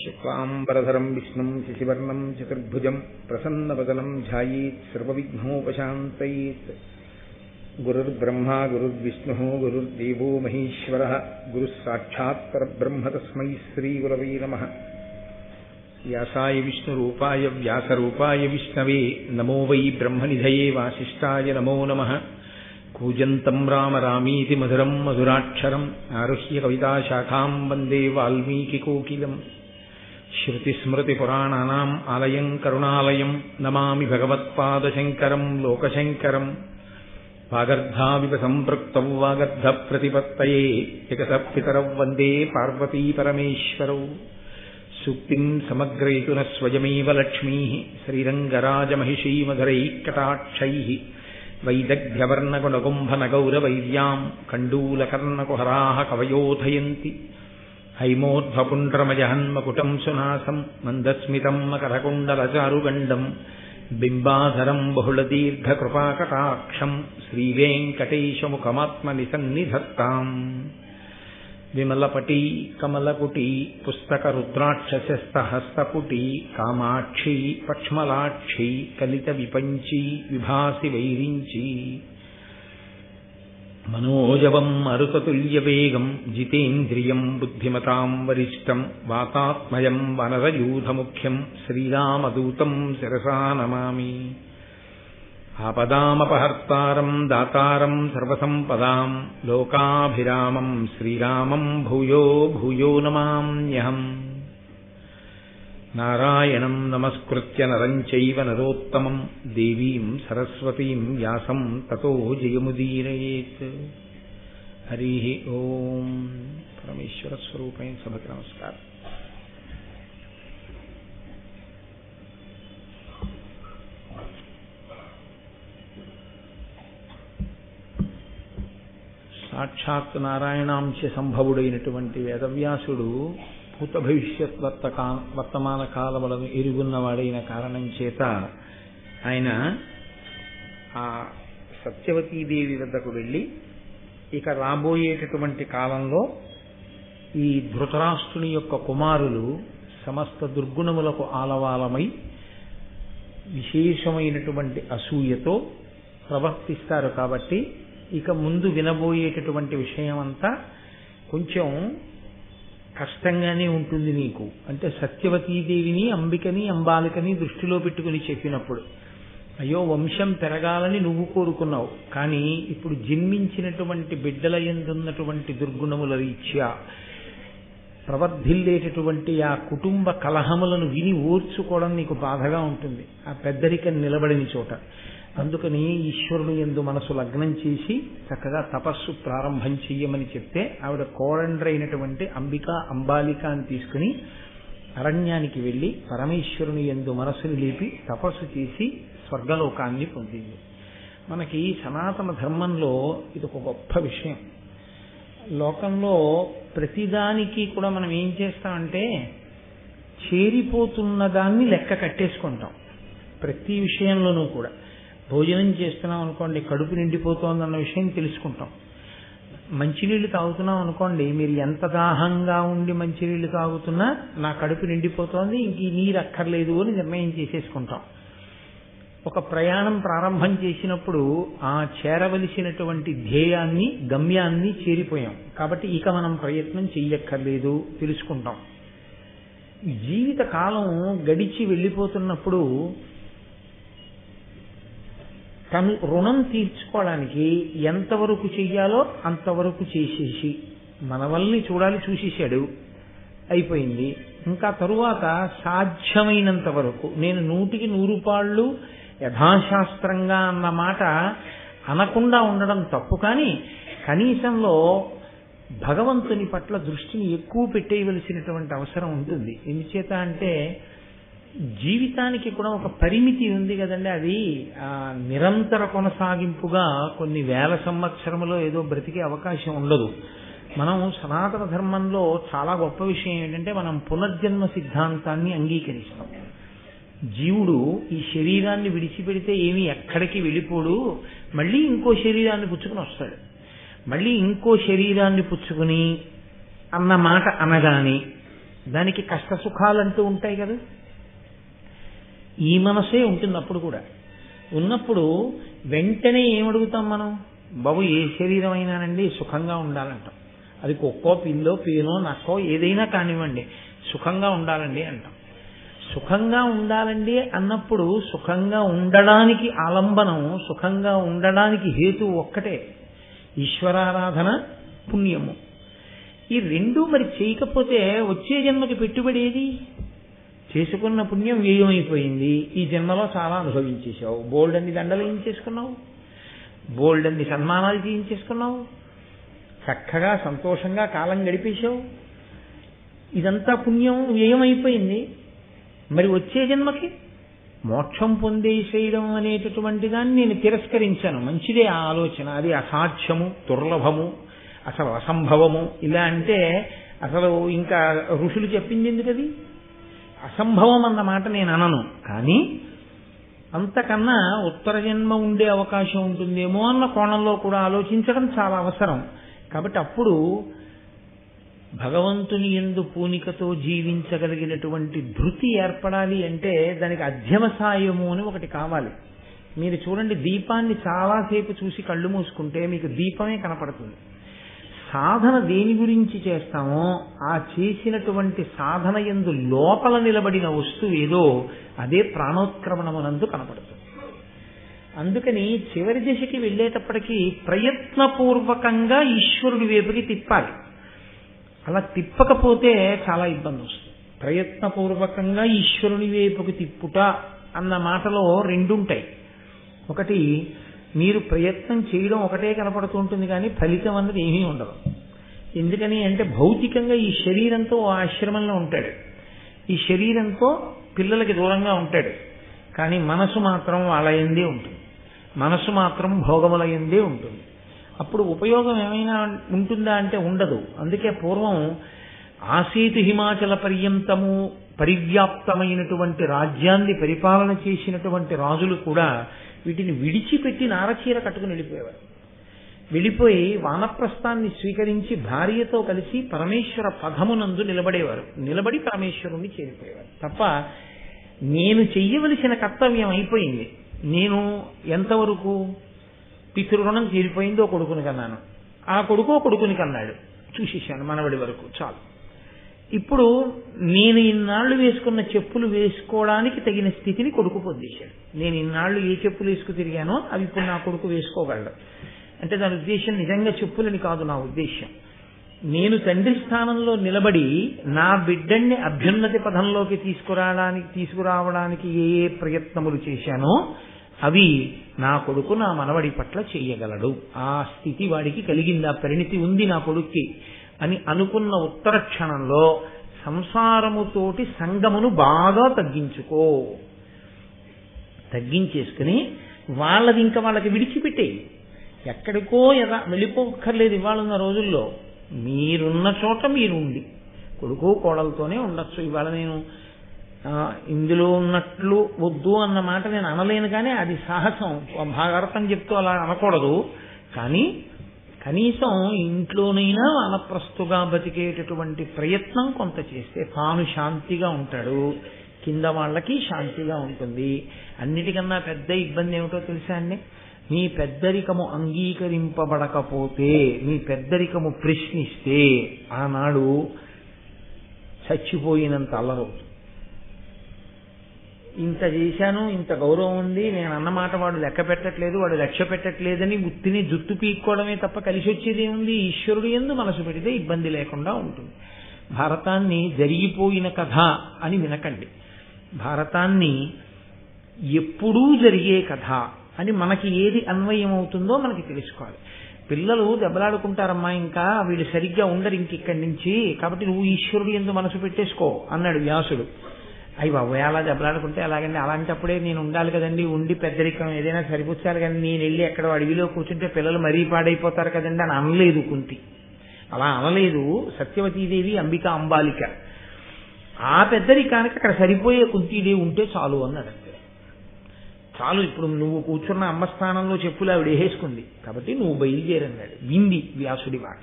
శుక్లాంబరధరం విష్ణుం శశివర్ణం చతుర్భుజం ప్రసన్నవదనం ధ్యాయేత్ సర్వవిఘ్నోపశాంతయేత్. గురుర్బ్రహ్మా గురుర్విష్ణుః గురుర్దేవో మహేశ్వరః గురుః సాక్షాత్ పరబ్రహ్మ తస్మై శ్రీగురవే నమః. వ్యాసాయ విష్ణురూపాయ వ్యాసరూపాయ విష్ణవే నమో వై బ్రహ్మనిధయే వాసిష్ఠాయ నమో నమః. కూజంతం రామ రామీతి మధురం మధురాక్షరం ఆరుహ్య కవితాశాఖాం వందే వాల్మీకికోకిలం. శృతిస్మృతిపురాణానాం ఆలయం కరుణాలయం నమామి భగవత్పాదశంకరం లోకశంకరం. వాగర్ధావివ సంపృక్తౌ వాగర్ధప్రతిపత్తయే జగతః పితరౌ వందే పార్వతీ పరమేశ్వరౌ. సూక్తిం సమగ్రయతున స్వయమేవ లక్ష్మీః శ్రీరంగరాజమహిషీమధురైః కటాక్షైః. వైదగ్ధ్యవర్ణగుణగుంభనగౌరవైర్యాం కండూలకర్ణకుహరాः కవయోధయంతి. హైమోర్ధ్వపుండ్రమజహన్మకుటం సునాసం మందస్మితం మకరకుండలచారుగండం. బింబాధరం బహుళదీర్ఘకృపాకటాక్షం శ్రీవేంకటేశముఖమాత్మనిసన్నిధత్తాం. విమలపటీ కమలకుటీ పుస్తకరుద్రాక్షస్యస్తహస్తపుటీ కామాక్షీ పక్ష్మలాక్షీ కలిత విపంచీ విభాసి వైరించీ. మనోజవం మరుతతుల్యవేగం జితేంద్రియం బుద్ధిమతాం వరిష్టం వాతాత్మయం వనరయూధముఖ్యం శ్రీరామదూతం శిరసా నమామి. ఆపదామపహర్తారం దాతారం సర్వసంపదాం లోకాభిరామం శ్రీరామం భూయో భూయో నమామ్యహం. నారాయణం నమస్కృత్య నరం చైవ నరోత్తమం దేవీం సరస్వతీం వ్యాసం తతో జయముదీరయేత్. హరి ఓం. పరమేశ్వర స్వరూపైన సభకి నమస్కారం. సాక్షాత్ నారాయణాంశ సంభవుడైనటువంటి వేదవ్యాసుడు భూత భవిష్యత్ వర్తమాన కాలములను ఎరుగున్నవాడైన కారణం చేత ఆయన ఆ సత్యవతీదేవి వద్దకు వెళ్ళి ఇక రాబోయేటటువంటి కాలంలో ఈ ధృతరాష్ట్రుని యొక్క కుమారులు సమస్త దుర్గుణములకు ఆలవాలమై విశేషమైనటువంటి అసూయతో ప్రవర్తిస్తారు. కాబట్టి ఇక ముందు వినబోయేటటువంటి విషయం అంతా కొంచెం కష్టంగానే ఉంటుంది నీకు. అంటే సత్యవతీదేవిని అంబికని అంబాలికని దృష్టిలో పెట్టుకుని చెప్పినప్పుడు అయ్యో వంశం పెరగాలని నువ్వు కోరుకున్నావు, కానీ ఇప్పుడు జన్మించినటువంటి బిడ్డల యందున్నటువంటి దుర్గుణముల రీత్యా ప్రవర్ధిల్లేటటువంటి ఆ కుటుంబ కలహములను విని ఓర్చుకోవడం నీకు బాధగా ఉంటుంది ఆ పెద్దరికం నిలబడిన చోట. అందుకని ఈశ్వరుడు యందు మనసు లగ్నం చేసి చక్కగా తపస్సు ప్రారంభం చెయ్యమని చెప్తే ఆవిడ కోరండ్రైనటువంటి అంబాలిక అని తీసుకుని అరణ్యానికి వెళ్ళి పరమేశ్వరుని యందు మనసుని లేపి తపస్సు చేసి స్వర్గలోకాన్ని పొందింది. మనకి సనాతన ధర్మంలో ఇది ఒక గొప్ప విషయం. లోకంలో ప్రతిదానికి కూడా మనం ఏం చేస్తామంటే చేరిపోతున్న దాన్ని లెక్క కట్టేసుకుంటాం. ప్రతి విషయంలోనూ కూడా భోజనం చేస్తున్నాం అనుకోండి కడుపు నిండిపోతోందన్న విషయం తెలుసుకుంటాం. మంచినీళ్ళు తాగుతున్నాం అనుకోండి, మీరు ఎంత దాహంగా ఉండి మంచినీళ్ళు తాగుతున్నా నా కడుపు నిండిపోతోంది ఇంక ఈ నీరు అక్కర్లేదు అని నిర్ణయం చేసేసుకుంటాం. ఒక ప్రయాణం ప్రారంభం చేసినప్పుడు ఆ చేరవలసినటువంటి ధ్యేయాన్ని గమ్యాన్ని చేరిపోయాం కాబట్టి ఇక మనం ప్రయత్నం చెయ్యక్కర్లేదు తెలుసుకుంటాం. జీవిత కాలం గడిచి వెళ్ళిపోతున్నప్పుడు తను రుణం తీర్చుకోవడానికి ఎంతవరకు చెయ్యాలో అంతవరకు చేసేసి మనవల్ని చూడాలి చూసేశాడు అయిపోయింది. ఇంకా తరువాత సాధ్యమైనంత వరకు నేను 100% యథాశాస్త్రంగా అన్న మాట అనకుండా ఉండడం తప్పు, కానీ కనీసంలో భగవంతుని పట్ల దృష్టిని ఎక్కువ పెట్టేయవలసినటువంటి అవసరం ఉంటుంది. ఎందుచేత అంటే జీవితానికి కూడా ఒక పరిమితి ఉంది కదండి. అది నిరంతర కొనసాగింపుగా కొన్ని వేల సంవత్సరములో ఏదో బ్రతికే అవకాశం ఉండదు. మనం సనాతన ధర్మంలో చాలా గొప్ప విషయం ఏంటంటే మనం పునర్జన్మ సిద్ధాంతాన్ని అంగీకరిస్తాం. జీవుడు ఈ శరీరాన్ని విడిచిపెడితే ఏమీ ఎక్కడికి వెళ్ళిపోడు, మళ్ళీ ఇంకో శరీరాన్ని పుచ్చుకుని వస్తాడు. మళ్ళీ ఇంకో శరీరాన్ని పుచ్చుకుని అన్న మాట అనగానే దానికి కష్ట సుఖాలంటూ ఉంటాయి కదా. ఈ మనసే ఉంటుంది అప్పుడు కూడా. ఉన్నప్పుడు వెంటనే ఏమడుగుతాం మనం? బాబు ఏ శరీరం అయినానండి సుఖంగా ఉండాలంటాం. అది కుక్కో పిల్లో పేనో నక్కో ఏదైనా కానివ్వండి సుఖంగా ఉండాలండి అంటాం. సుఖంగా ఉండాలండి అన్నప్పుడు సుఖంగా ఉండడానికి ఆలంబనం, సుఖంగా ఉండడానికి హేతు ఒక్కటే, ఈశ్వరారాధన, పుణ్యము. ఈ రెండు మరి చేయకపోతే వచ్చే జన్మకి పెట్టుబడి ఏది? చేసుకున్న పుణ్యం వ్యయమైపోయింది, ఈ జన్మలో చాలా అనుభవించేసావు, బోల్డన్ని దండలు చేయించేసుకున్నావు, బోల్డన్ని సన్మానాలు చేయించేసుకున్నావు, చక్కగా సంతోషంగా కాలం గడిపేశావు, ఇదంతా పుణ్యం వ్యయమైపోయింది. మరి వచ్చే జన్మకి మోక్షం పొందేసేయడం అనేటటువంటి దాన్ని నేను తిరస్కరించాను. మంచిదే ఆ ఆలోచన, అది అసాధ్యము, దుర్లభము, అసలు అసంభవము. ఇలా అంటే అసలు ఇంకా ఋషులు చెప్పింది ఎందుకు? అది అసంభవం అన్న మాట నేను అనను, కానీ అంతకన్నా ఉత్తర జన్మ ఉండే అవకాశం ఉంటుందేమో అన్న కోణంలో కూడా ఆలోచించడం చాలా అవసరం. కాబట్టి అప్పుడు భగవంతుని యందు పూనికతో జీవించగలిగినటువంటి ధృతి ఏర్పడాలి అంటే దానికి అధ్యవసాయము అని ఒకటి కావాలి. మీరు చూడండి, దీపాన్ని చాలాసేపు చూసి కళ్ళు మూసుకుంటే మీకు దీపమే కనపడుతుంది. సాధన దేని గురించి చేస్తామో ఆ చేసినటువంటి సాధన యందు లోపల నిలబడిన వస్తువు ఏదో అదే ప్రాణోత్క్రమణమునందు కనపడుతుంది. అందుకని చివరి దశకి వెళ్ళేటప్పటికీ ప్రయత్నపూర్వకంగా ఈశ్వరుడి వైపుకి తిప్పాలి. అలా తిప్పకపోతే చాలా ఇబ్బంది వస్తుంది. ప్రయత్నపూర్వకంగా ఈశ్వరుని వైపుకి తిప్పుట అన్న మాటలో రెండుంటాయి. ఒకటి, మీరు ప్రయత్నం చేయడం ఒకటే కనపడుతూ ఉంటుంది కానీ ఫలితం అన్నది ఏమీ ఉండదు. ఎందుకని అంటే భౌతికంగా ఈ శరీరంతో ఆశ్రమంలో ఉంటాడు, ఈ శరీరంతో పిల్లలకి దూరంగా ఉంటాడు, కానీ మనసు మాత్రం వాళ్ళ యందే ఉంటుంది, మనసు మాత్రం భోగముల యందే ఉంటుంది. అప్పుడు ఉపయోగం ఏమైనా ఉంటుందా అంటే ఉండదు. అందుకే పూర్వం ఆసీతు హిమాచల పర్యంతము పరివ్యాప్తమైనటువంటి రాజ్యాన్ని పరిపాలన చేసినటువంటి రాజులు కూడా వీటిని విడిచిపెట్టి నారచీర కట్టుకుని వెళ్ళిపోయేవారు. వెళ్ళిపోయి వానప్రస్థాన్ని స్వీకరించి భార్యతో కలిసి పరమేశ్వర పదమునందు నిలబడేవారు. నిలబడి పరమేశ్వరుణ్ణి చేరిపోయేవారు. తప్ప నేను చెయ్యవలసిన కర్తవ్యం అయిపోయింది, నేను ఎంతవరకు పితృరుణం తీరిపోయిందో కొడుకుని కన్నాను, ఆ కొడుకుని కన్నాడు, చూసేశాను మనవడి వరకు చాలు. ఇప్పుడు నేను ఇన్నాళ్లు వేసుకున్న చెప్పులు వేసుకోవడానికి తగిన స్థితిని కొడుకు పొందేశాడు. నేను ఇన్నాళ్లు ఏ చెప్పులు వేసుకు తిరిగానో అవి ఇప్పుడు నా కొడుకు వేసుకోగలడు. అంటే దాని ఉద్దేశం నిజంగా చెప్పులని కాదు. నా ఉద్దేశం, నేను తండ్రి స్థానంలో నిలబడి నా బిడ్డల్ని అభ్యున్నతి పథంలోకి తీసుకురావడానికి ఏ ఏ ప్రయత్నములు చేశానో అవి నా కొడుకు నా మనవడి పట్ల చెయ్యగలడు. ఆ స్థితి వాడికి కలిగింది, ఆ పరిణితి ఉంది నా కొడుక్కి అని అనుకున్న ఉత్తర క్షణంలో సంసారముతోటి సంగమును బాగా తగ్గించేసుకుని వాళ్ళది ఇంకా వాళ్ళకి విడిచిపెట్టేయి. ఎక్కడికో వెళ్ళిపోక్కర్లేదు. ఇవాళ ఉన్న రోజుల్లో మీరున్న చోట మీరు ఉండి కొడుకు కోడలతోనే ఉండొచ్చు. ఇవాళ నేను ఇందులో ఉన్నట్లు వద్దు అన్న మాట నేను అనలేను, కానీ అది సాహసం. భాగవతం చెప్తూ అలా అనకూడదు, కానీ కనీసం ఇంట్లోనైనా వానప్రస్తుగా బతికేటటువంటి ప్రయత్నం కొంత చేస్తే తాను శాంతిగా ఉంటాడు, కింద వాళ్ళకి శాంతిగా ఉంటుంది. అన్నిటికన్నా పెద్ద ఇబ్బంది ఏమిటో తెలుసా అండి? మీ పెద్దరికము అంగీకరింపబడకపోతే, మీ పెద్దరికము ప్రశ్నిస్తే ఆనాడు చచ్చిపోయినంత అల్లరవుతుంది. ఇంత చేశాను, ఇంత గౌరవం ఉంది, నేను అన్నమాట వాడు లెక్క పెట్టట్లేదు, వాడు లక్ష్య పెట్టట్లేదని ఉత్తిని జుట్టు పీక్కోవడమే తప్ప కలిసి వచ్చేది ఏముంది? ఈశ్వరుడు యందు మనసు పెడితే ఇబ్బంది లేకుండా ఉంటుంది. భారతాన్ని జరిగిపోయిన కథ అని వినకండి. భారతాన్ని ఎప్పుడూ జరిగే కథ అని మనకి ఏది అన్వయం అవుతుందో మనకి తెలుసుకోవాలి. పిల్లలు దెబ్బలాడుకుంటారమ్మా, ఇంకా వీళ్ళు సరిగ్గా ఉండరు ఇంకిక్కడి నుంచి, కాబట్టి నువ్వు ఈశ్వరుడు యందు మనసు పెట్టేసుకో అన్నాడు వ్యాసుడు. అయ్యి బాబు అలా దెబ్బలాడుకుంటే అలాగండి, అలాంటప్పుడే నేను ఉండాలి కదండి, ఉండి పెద్దరికం ఏదైనా సరిపుచ్చాలి కానీ నేను వెళ్ళి ఎక్కడో అడవిలో కూర్చుంటే పిల్లలు మరీ పాడైపోతారు కదండి అని అనలేదు కుంతి. అలా అనలేదు సత్యవతీదేవి, అంబిక, అంబాలిక. ఆ పెద్దరికానికి అక్కడ సరిపోయే కుంతీదేవి ఉంటే చాలు అన్నాడు. చాలు, ఇప్పుడు నువ్వు కూర్చున్న అమ్మ స్థానంలో చెప్పులు ఆవిడ వేసుకుంది కాబట్టి నువ్వు బయలుదేరన్నాడు. వింది వ్యాసుడి మాట.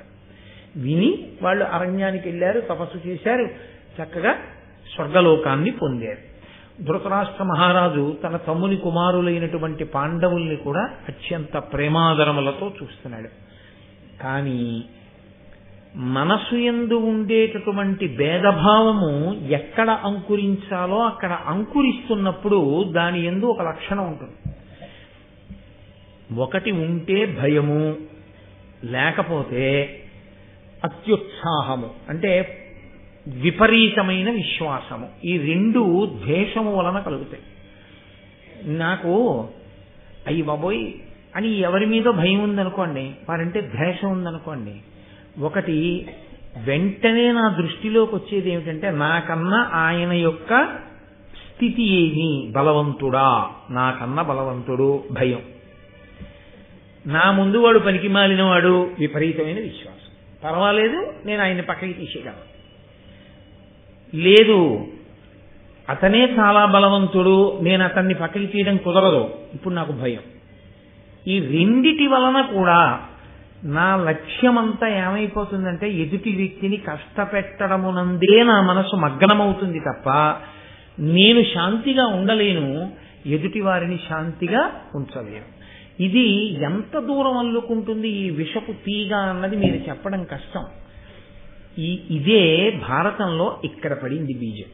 విని వాళ్ళు అరణ్యానికి వెళ్ళారు, తపస్సు చేశారు, చక్కగా స్వర్గలోకాన్ని పొందారు. ధృతరాష్ట్ర మహారాజు తన తమ్ముని కుమారులైనటువంటి పాండవుల్ని కూడా అత్యంత ప్రేమాదరములతో చూస్తున్నాడు. కానీ మనసు యందు ఉండేటటువంటి భేదభావము ఎక్కడ అంకురించాలో అక్కడ అంకురిస్తున్నప్పుడు దాని యందు ఒక లక్షణం ఉంటుంది. ఒకటి ఉంటే భయము, లేకపోతే అత్యుత్సాహము, అంటే విపరీతమైన విశ్వాసము. ఈ రెండు ద్వేషము వలన కలుగుతాయి. నాకు అయ్యి బాబోయ్ అని ఎవరి మీద భయం ఉందనుకోండి, వారంటే ద్వేషం ఉందనుకోండి, ఒకటి వెంటనే నా దృష్టిలోకి వచ్చేది ఏమిటంటే నాకన్నా ఆయన యొక్క స్థితి ఏమి, బలవంతుడా, నాకన్నా బలవంతుడు భయం. నా ముందు వాడు పనికి మాలిన వాడు విపరీతమైన విశ్వాసం. పర్వాలేదు, నేను ఆయన్ని పక్కకి తీసేయగలను. లేదు, అతనే చాలా బలవంతుడు, నేను అతన్ని పక్కకి తీయడం కుదరదు, ఇప్పుడు నాకు భయం. ఈ రెండిటి వలన కూడా నా లక్ష్యమంతా ఏమైపోతుందంటే ఎదుటి వ్యక్తిని కష్టపెట్టడమునందే నా మనసు మగ్నమవుతుంది తప్ప నేను శాంతిగా ఉండలేను, ఎదుటి వారిని శాంతిగా ఉంచలేను. ఇది ఎంత దూరం అల్లుకుంటుంది ఈ విషపు తీగ అన్నది మీరు చెప్పడం కష్టం. ఇదే భారతంలో ఇక్కడ పడింది బీజం.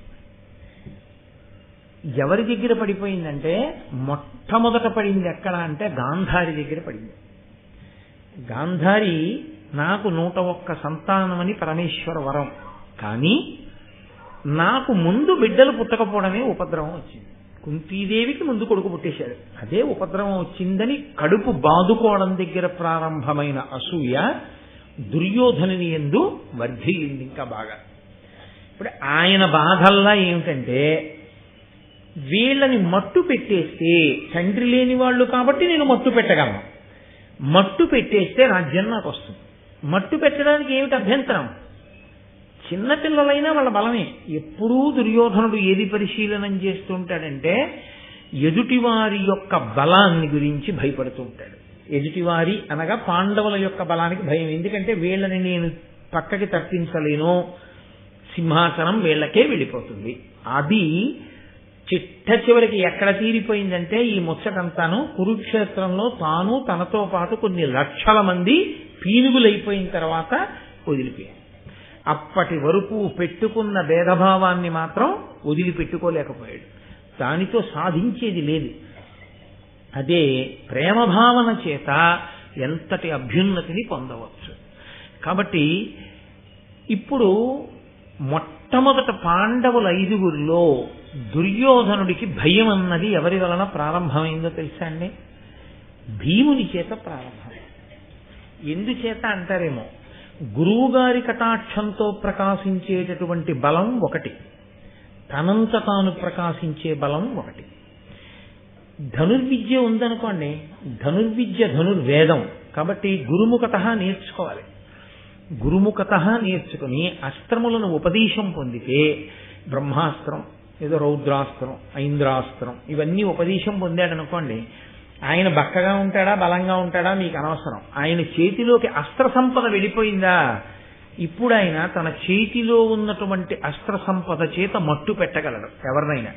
ఎవరి దగ్గర పడిపోయిందంటే మొట్టమొదట పడింది ఎక్కడ అంటే గాంధారి దగ్గర పడింది. గాంధారి నాకు 101 సంతానమని పరమేశ్వర వరం, కానీ నాకు ముందు బిడ్డలు పుట్టకపోవడమే ఉపద్రవం వచ్చింది. కుంతీదేవికి ముందు కొడుకు పుట్టేశాడు, అదే ఉపద్రవం వచ్చిందని కడుపు బాదుకోవడం దగ్గర ప్రారంభమైన అసూయ దుర్యోధనుని యందు వర్ధిల్లింది ఇంకా బాగా. ఇప్పుడు ఆయన బాధల్లా ఏమిటంటే వీళ్ళని మట్టు పెట్టేస్తే, తండ్రి లేని వాళ్ళు కాబట్టి నేను మట్టు పెట్టగలను, మట్టు పెట్టేస్తే రాజ్యం నాకు వస్తుంది. మట్టు పెట్టడానికి ఏమిటి అభ్యంతరం? చిన్నపిల్లలైనా వాళ్ళ బలమే. ఎప్పుడూ దుర్యోధనుడు ఏది పరిశీలనం చేస్తుంటాడంటే ఎదుటివారి యొక్క బలాన్ని గురించి భయపడుతూ ఉంటాడు. ఎదుటివారి అనగా పాండవుల యొక్క బలానికి భయం. ఎందుకంటే వీళ్ళని నేను పక్కకి తప్పించలేను, సింహాసనం వీళ్ళకే వెళ్ళిపోతుంది. అది చిట్ట చివరికి ఎక్కడ తీరిపోయిందంటే ఈ ముచ్చటంతాను కురుక్షేత్రంలో తాను తనతో పాటు కొన్ని లక్షల మంది పీనుగులైపోయిన తర్వాత వదిలిపోయాడు. అప్పటి వరకు పెట్టుకున్న భేదభావాన్ని మాత్రం వదిలిపెట్టుకోలేకపోయాడు. దానితో సాధించేది లేదు. అదే ప్రేమభావన చేత ఎంతటి అభ్యున్నతిని పొందవచ్చు. కాబట్టి ఇప్పుడు మొట్టమొదట పాండవుల 5గురిలో దుర్యోధనుడికి భయం అన్నది ఎవరి వలన ప్రారంభమైందో తెలుసా అండి? భీముని చేత ప్రారంభమైంది. ఎందుచేత అంటారేమో, గురువుగారి కటాక్షంతో ప్రకాశించేటటువంటి బలం ఒకటి, తనంత తాను ప్రకాశించే బలం ఒకటి. ధనుర్విద్య ఉందనుకోండి, ధనుర్విద్య ధనుర్వేదం కాబట్టి గురుముఖత నేర్చుకోవాలి. గురుముఖత నేర్చుకుని అస్త్రములను ఉపదేశం పొందితే బ్రహ్మాస్త్రం, ఏదో రౌద్రాస్త్రం, ఐంద్రాస్త్రం, ఇవన్నీ ఉపదేశం పొందాడనుకోండి, ఆయన బక్కగా ఉంటాడా బలంగా ఉంటాడా మీకు అనవసరం. ఆయన చేతిలోకి అస్త్ర సంపద వెళ్ళిపోయిందా, ఇప్పుడు ఆయన తన చేతిలో ఉన్నటువంటి అస్త్ర సంపద చేత మట్టు పెట్టగలడు ఎవరినైనా.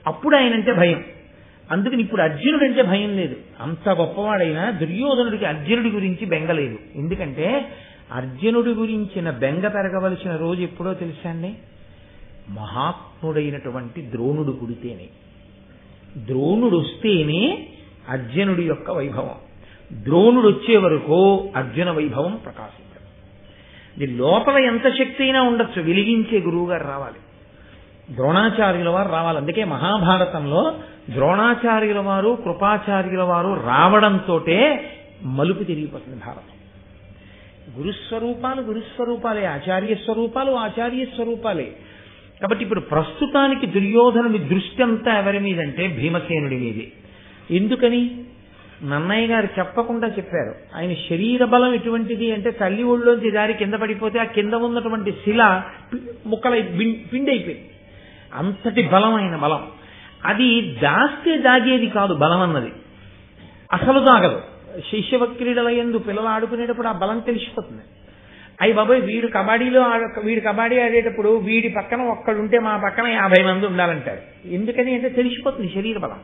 అప్పుడు ఆయనంటే భయం. అందుకని ఇప్పుడు అర్జునుడు అంటే భయం లేదు. అంత గొప్పవాడైనా దుర్యోధనుడికి అర్జునుడి గురించి బెంగలేదు. ఎందుకంటే అర్జునుడి గురించిన బెంగ పెరగవలసిన రోజు ఎప్పుడో తెలుసా అండి? మహాత్ముడైనటువంటి ద్రోణుడు పుడితేనే. ద్రోణుడు వస్తేనే అర్జునుడి యొక్క వైభవం. ద్రోణుడు వచ్చే వరకు అర్జున వైభవం ప్రకాశించదు. ఇది లోపల ఎంత శక్తి అయినా ఉండొచ్చు, వెలిగించే గురువు గారు రావాలి, ద్రోణాచార్యుల వారు రావాలి. అందుకే మహాభారతంలో ద్రోణాచార్యుల వారు కృపాచార్యుల వారు రావడంతో మలుపు తిరిగిపోతుంది భారతం. గురుస్వరూపాలు గురుస్వరూపాలే, ఆచార్య స్వరూపాలు ఆచార్య స్వరూపాలే. కాబట్టి ఇప్పుడు ప్రస్తుతానికి దుర్యోధనుడి దృష్టి అంతా ఎవరి మీదంటే భీమసేనుడి మీదే. ఎందుకని? నన్నయ్య గారు చెప్పకుండా చెప్పారు. ఆయన శరీర బలం ఎటువంటిది అంటే తల్లి ఒళ్ళోంచి దారి కింద పడిపోతే ఆ కింద ఉన్నటువంటి శిల ముక్కలై పిండైపోయింది. అంతటి బలమైన బలం. అది దాస్తే దాగేది కాదు బలం అన్నది, అసలు దాగదు. శైశవ క్రీడల యందు పిల్లలు ఆడుకునేటప్పుడు ఆ బలం తెలిసిపోతుంది. అయ్యి బాబాయ్ వీడు కబడ్డీ ఆడేటప్పుడు వీడి పక్కన ఒక్కడుంటే మా పక్కన 50 మంది ఉండాలంటారు. ఎందుకని అంటే తెలిసిపోతుంది శరీర బలం.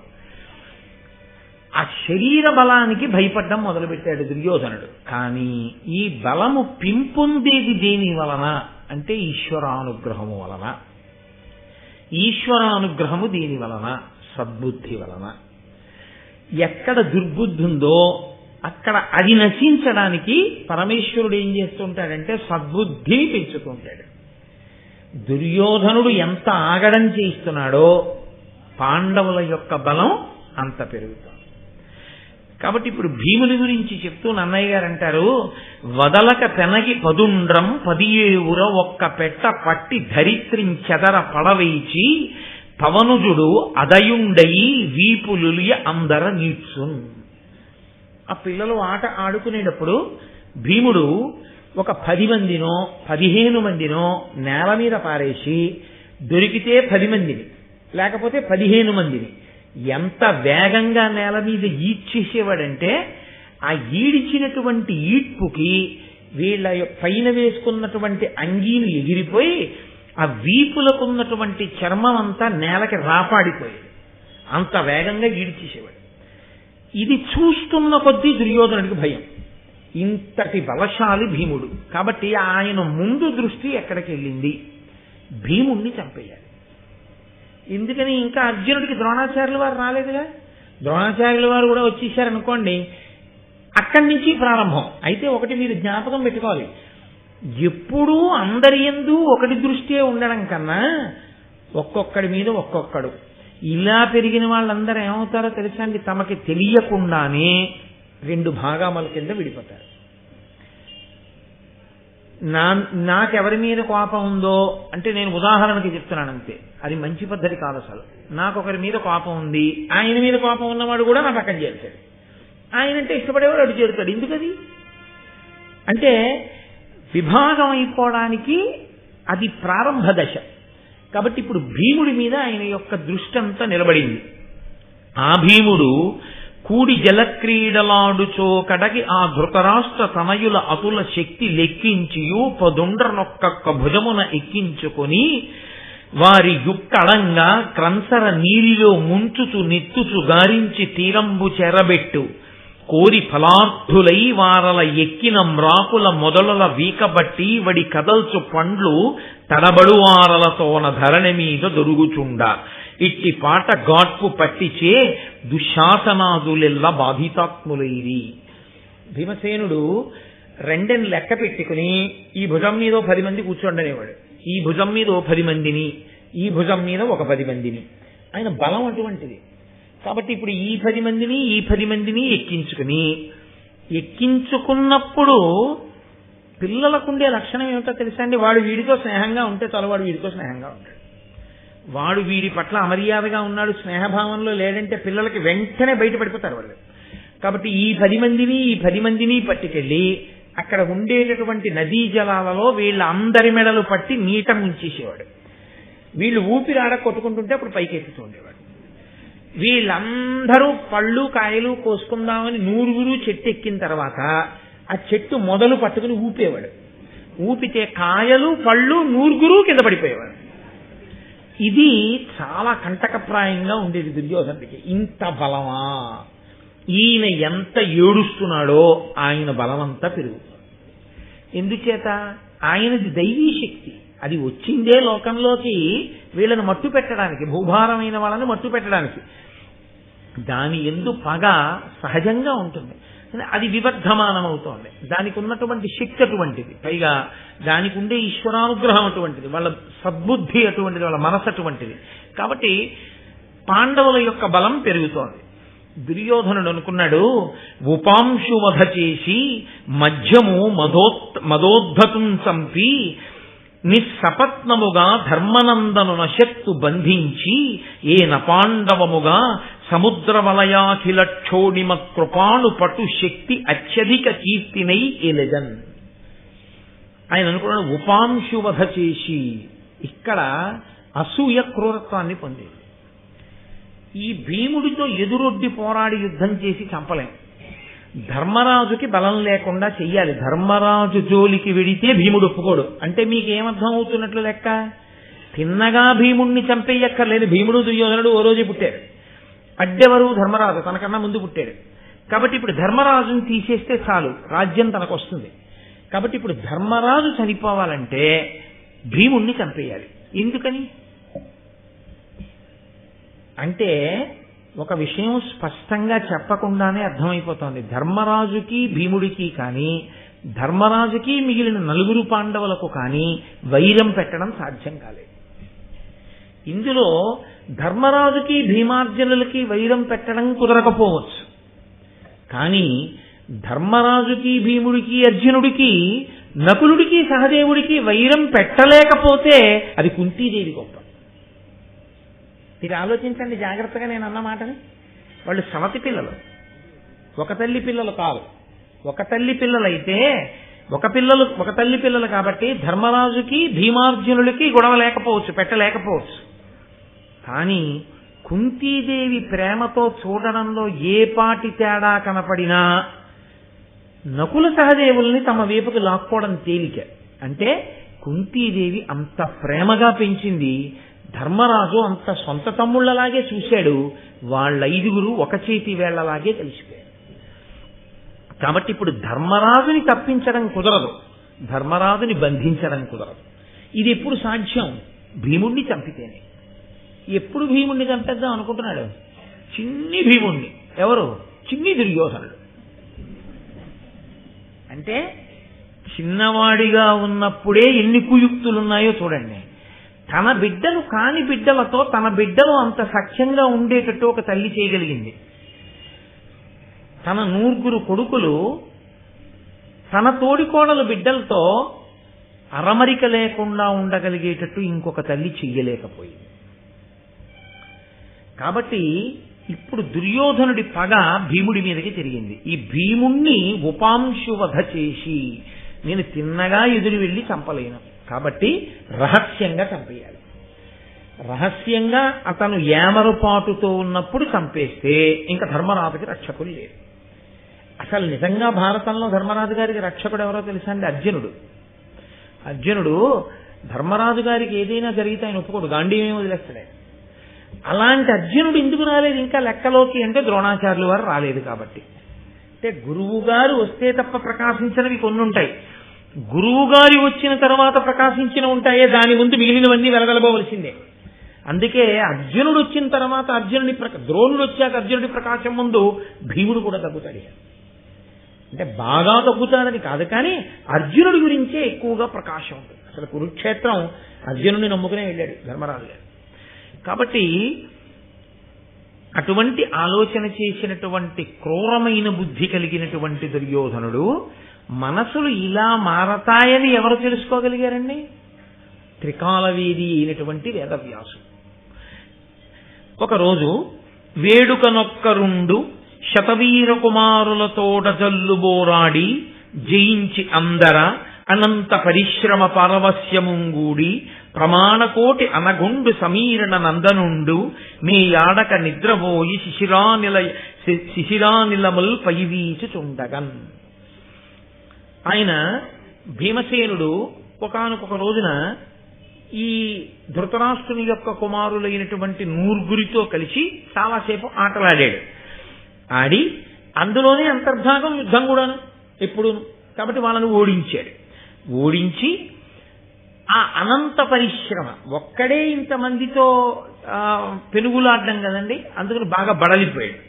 ఆ శరీర బలానికి భయపడ్డం మొదలుపెట్టాడు దుర్యోధనుడు. కానీ ఈ బలము పింపొందేది దేని వలన అంటే ఈశ్వరానుగ్రహము వలన. ఈశ్వరానుగ్రహము దేని వలన? సద్బుద్ధి వలన. ఎక్కడ దుర్బుద్ధి ఉందో అక్కడ అది నశించడానికి పరమేశ్వరుడు ఏం చేస్తుంటాడంటే సద్బుద్ధిని పెంచుతుంటాడు. దుర్యోధనుడు ఎంత ఆగడం చేయిస్తున్నాడో పాండవుల యొక్క బలం అంత పెరుగుతుంది. కాబట్టి ఇప్పుడు భీముని గురించి చెప్తూ నన్నయ్య గారు అంటారు, వదలక పెనగి పదుండ్రం 17 ఒక్క పెట్ట పట్టి ధరిత్రించెదర పడవైచి పవనుజుడు అదయుండయి వీపులులియ అందర నీడ్సున్. ఆ పిల్లలు ఆట ఆడుకునేటప్పుడు భీముడు ఒక 10 మందినో 15 మందినో నేల మీద పారేసి దొరికితే 10 మందిని లేకపోతే 15 మందిని ఎంత వేగంగా నేల మీద ఈడ్చేసేవాడంటే ఆ ఈడ్చినటువంటి ఈడ్పుకి వీళ్ళ పైన వేసుకున్నటువంటి అంగీలు ఎగిరిపోయి ఆ వీపులకున్నటువంటి చర్మం అంతా నేలకి రాపాడిపోయేది. అంత వేగంగా ఈడ్చేసేవాడు. ఇది చూస్తున్న కొద్దీ దుర్యోధనుడికి భయం. ఇంతటి బలశాలి భీముడు. కాబట్టి ఆయన ముందు దృష్టి ఎక్కడికి వెళ్ళింది? భీముణ్ణి చంపేయాలి. ఎందుకని ఇంకా అర్జునుడికి ద్రోణాచార్యుల వారు రాలేదుగా. ద్రోణాచార్యుల వారు కూడా వచ్చేసారనుకోండి, అక్కడి నుంచి ప్రారంభం. అయితే ఒకటి మీరు జ్ఞాపకం పెట్టుకోవాలి, ఎప్పుడూ అందరి యందు ఒకటి దృష్టే ఉండడం కన్నా ఒక్కొక్కడి మీద ఒక్కొక్కడు. ఇలా పెరిగిన వాళ్ళందరూ ఏమవుతారో తెలుసా అండి? తమకి తెలియకుండానే 2 భాగాల కింద విడిపోతారు. నాకెవరి మీద కోపం ఉందో అంటే నేను ఉదాహరణకి చెప్తున్నాను అంతే, అది మంచి పద్ధతి కాదు అసలు. నాకొకరి మీద కోపం ఉంది, ఆయన మీద కోపం ఉన్నవాడు కూడా నా పక్కన చేరుతాడు. ఆయన అంటే ఇష్టపడేవాడు అటు చేరుతాడు. ఎందుకది అంటే విభాగం అయిపోవడానికి అది ప్రారంభ దశ. కాబట్టి ఇప్పుడు భీముడి మీద ఆయన యొక్క దృష్టి అంతా నిలబడింది. ఆ భీముడు కూడి జలక్రీడలాడుచో కడగి ఆ ధృతరాష్ట్ర తనయుల అతుల శక్తి లెక్కించియు పదుండ్రనొక్క భుజమున ఎక్కించుకొని వారి యుక్కడంగా క్రంసర నీరిలో ముంచుచు నెత్తుచు గారించి తీరంబు చెరబెట్టు కోరి ఫలార్థులై వారల ఎక్కిన మ్రాకుల మొదలల వీకబట్టి వడి కదల్చు పండ్లు తడబడువారలతోన ధరణి మీద దొరుగుచుండ ఇట్టి పాట గాట్పు పట్టిచే దుశ్శాసనాదులెల్ల బాధితాత్ములైరి. భీమసేనుడు 2 లెక్క పెట్టుకుని ఈ భుజం మీద 10 మంది కూర్చోండనేవాడు, ఈ భుజం మీద 10 మందిని, ఈ భుజం మీద ఒక 10 మందిని. ఆయన బలం అటువంటిది. కాబట్టి ఇప్పుడు ఈ 10 మందిని ఎక్కించుకున్నప్పుడు పిల్లలకుండే లక్షణం ఏమిటో తెలుసా అండి? వాడు వీడితో స్నేహంగా ఉంటే చాలు, వాడు వీడితో స్నేహంగా ఉంటాడు. వాడు వీడి పట్ల అమర్యాదగా ఉన్నాడు, స్నేహభావంలో లేడంటే పిల్లలకి వెంటనే బయటపడిపోతారు వాళ్ళు. కాబట్టి ఈ 10 మందిని పట్టుకెళ్ళి అక్కడ ఉండేటటువంటి నదీ జలాలలో వీళ్ళ అందరి మెడలు పట్టి నీట ముంచేసేవాడు. వీళ్ళు ఊపిరి ఆడ కొట్టుకుంటుంటే అప్పుడు పైకి ఎక్కుతూ ఉండేవాడు. వీళ్ళందరూ పళ్ళు కాయలు కోసుకుందామని 100 చెట్టు ఎక్కిన తర్వాత ఆ చెట్టు మొదలు పట్టుకుని ఊపేవాడు. ఊపితే కాయలు పళ్ళు 100 కింద పడిపోయేవాడు. ఇది చాలా కంటకప్రాయంగా ఉండేది దుర్యోధనుడికి. ఇంత బలమా? ఈయన ఎంత ఏడుస్తున్నాడో ఆయన బలమంతా పెరుగుతుంది. ఎందుచేత? ఆయనది దైవీ శక్తి. అది వచ్చిందే లోకంలోకి వీళ్ళని మట్టు పెట్టడానికి, భూభారమైన వాళ్ళని మట్టు పెట్టడానికి. దాని యందు పగ సహజంగా ఉంటుంది, అది వివర్ధమానం అవుతోంది. దానికి ఉన్నటువంటి శక్తి అటువంటిది, పైగా దానికి ఉండే ఈశ్వరానుగ్రహం అటువంటిది, వాళ్ళ సద్బుద్ధి అటువంటిది, వాళ్ళ మనసు అటువంటిది. కాబట్టి పాండవుల యొక్క బలం పెరుగుతోంది. దుర్యోధనుడు అనుకున్నాడు, ఉపాంశువధ చేసి మధ్యము మదోద్ధతం చంపి నిస్సపత్నముగా ధర్మనందనున శక్తు బంధించి ఏ నపాండవముగా సముద్ర వలయాఖిల క్షోణిమ కృపాణు పటు శక్తి అత్యధిక కీర్తినై ఎలెదన్. ఆయన అనుకున్నాడు ఉపాంశువధ చేసి. ఇక్కడ అసూయ క్రూరత్వాన్ని పొందేది. ఈ భీముడితో ఎదురొడ్డి పోరాడి యుద్ధం చేసి చంపలేం. ధర్మరాజుకి బలం లేకుండా చెయ్యాలి. ధర్మరాజు జోలికి వెడితే భీముడు ఒప్పుకోడు. అంటే మీకు ఏమర్థం అవుతున్నట్లు లెక్క? తిన్నగా భీముణ్ణి చంపేయక్కర్లేదు. భీముడు దుర్యోధనుడు ఓ రోజే పుట్టారు. అడ్డెవరు? ధర్మరాజు, తనకన్నా ముందు పుట్టాడు. కాబట్టి ఇప్పుడు ధర్మరాజుని తీసేస్తే చాలు, రాజ్యం తనకు వస్తుంది. కాబట్టి ఇప్పుడు ధర్మరాజు చనిపోవాలంటే భీముణ్ణి చంపేయాలి. ఎందుకని అంటే ఒక విషయం స్పష్టంగా చెప్పకుండానే అర్థమైపోతోంది. ధర్మరాజుకి భీముడికి కానీ, ధర్మరాజుకి మిగిలిన 4 పాండవులకు కానీ వైరం పెట్టడం సాధ్యం కాలేదు. ఇందులో ధర్మరాజుకి భీమార్జునులకి వైరం పెట్టడం కుదరకపోవచ్చు. కానీ ధర్మరాజుకి భీముడికి అర్జునుడికి నకులుడికి సహదేవుడికి వైరం పెట్టలేకపోతే అది కుంతీదేవి గొప్ప. మీరు ఆలోచించండి జాగ్రత్తగా, నేను అన్న మాటని. వాళ్ళు సవతి పిల్లలు, ఒక తల్లి పిల్లలు కాదు. ఒక తల్లి పిల్లలైతే ఒక తల్లి పిల్లలు కాబట్టి ధర్మరాజుకి భీమార్జునులకి గొడవ లేకపోవచ్చు, పెట్టలేకపోవచ్చు. కానీ కుంతీదేవి ప్రేమతో చూడడంలో ఏ పాటి తేడా కనపడినా నకుల సహదేవుల్ని తమ వైపుకి లాక్కోవడం తేలిక. అంటే కుంతీదేవి అంత ప్రేమగా పెంచింది, ధర్మరాజు అంత సొంత తమ్ముళ్లలాగే చూశాడు. వాళ్ళైదుగురు ఒక చేతి వేళ్లలాగే కలిసిపోయారు. కాబట్టి ఇప్పుడు ధర్మరాజుని తప్పించడం కుదరదు, ధర్మరాజుని బంధించడం కుదరదు. ఇది ఎప్పుడు సాధ్యం? భీముణ్ణి చంపితేనే. ఎప్పుడు భీముణ్ణి చంపేద్దాం అనుకుంటున్నాడు? చిన్ని భీముణ్ణి. ఎవరు? చిన్ని దుర్యోధనుడు. అంటే చిన్నవాడిగా ఉన్నప్పుడే ఎన్ని కుయుక్తులున్నాయో చూడండి. తన బిడ్డలు కాని బిడ్డలతో తన బిడ్డలు అంత సఖ్యంగా ఉండేటట్టు ఒక తల్లి చేయగలిగింది. తన 9 కొడుకులు తన తోడికోడలు బిడ్డలతో అరమరిక లేకుండా ఉండగలిగేటట్టు ఇంకొక తల్లి చెయ్యలేకపోయింది. కాబట్టి ఇప్పుడు దుర్యోధనుడి పగ భీముడి మీదకి తిరిగింది. ఈ భీముణ్ణి ఉపాంశువధ చేసి నేను తిన్నగా ఎదురు వెళ్ళి చంపలేను, కాబట్టి రహస్యంగా చంపేయాలి. రహస్యంగా అతను ఏమరుపాటుతో ఉన్నప్పుడు చంపేస్తే ఇంకా ధర్మరాజుకి రక్షకులు లేరు. అసలు నిజంగా భారతంలో ధర్మరాజు గారికి రక్షకుడు ఎవరో తెలుసా అండి? అర్జునుడు. అర్జునుడు ధర్మరాజు గారికి ఏదైనా జరిగితే ఆయన ఒప్పుకోడు, గాంధీవేమో వదిలేస్తాడు. అలాంటి అర్జునుడు ఎందుకు రాలేదు ఇంకా లెక్కలోకి అంటే ద్రోణాచార్యులు వారు రాలేదు కాబట్టి. అంటే గురువు గారు వస్తే తప్ప ప్రకాశించినవి కొన్ని ఉంటాయి, గురువు గారి వచ్చిన తర్వాత ప్రకాశించిన ఉంటాయే, దాని ముందు మిగిలినవన్నీ వెలవెలబోవలసిందే. అందుకే అర్జునుడు వచ్చిన తర్వాత ద్రోణుడు వచ్చాక అర్జునుడి ప్రకాశం ముందు భీముడు కూడా తగ్గుతాడు. అంటే బాగా తగ్గుతాడని కాదు, కానీ అర్జునుడి గురించే ఎక్కువగా ప్రకాశం ఉంటుంది. అసలు కురుక్షేత్రం అర్జునుడిని నమ్ముకునే వెళ్ళాడు ధర్మరాజు గారు. కాబట్టి అటువంటి ఆలోచన చేసినటువంటి క్రూరమైన బుద్ధి కలిగినటువంటి దుర్యోధనుడు మనసులు ఇలా మారతాయని ఎవరు తెలుసుకోగలిగారండి? త్రికాలవేది అయినటువంటి వేదవ్యాసుడు. ఒకరోజు వేడుకనొక్కరుండు శతవీర కుమారులతోడ జల్లుబోరాడి జయించి అందర అనంత పరిశ్రమ పారవస్యముంగూడి ప్రమాణకోటి అనగుండు సమీరణ నందనుండు మీ యాడక నిద్రపోయి శిశిరానిలముల్ పైవీచుచుండగన్. ఆయన భీమసేనుడు ఒకానొక రోజున ఈ ధృతరాష్ట్రుని యొక్క కుమారులైనటువంటి 9 కలిసి చాలాసేపు ఆటలాడాడు. ఆడి అందులోనే అంతర్భాగం యుద్ధం కూడాను ఎప్పుడు. కాబట్టి వాళ్ళను ఓడించాడు. ఓడించి ఆ అనంత పరిశ్రమ, ఒక్కడే ఇంతమందితో పెనుగులాడడం కదండి, అందుకని బాగా బడలిపోయాడు.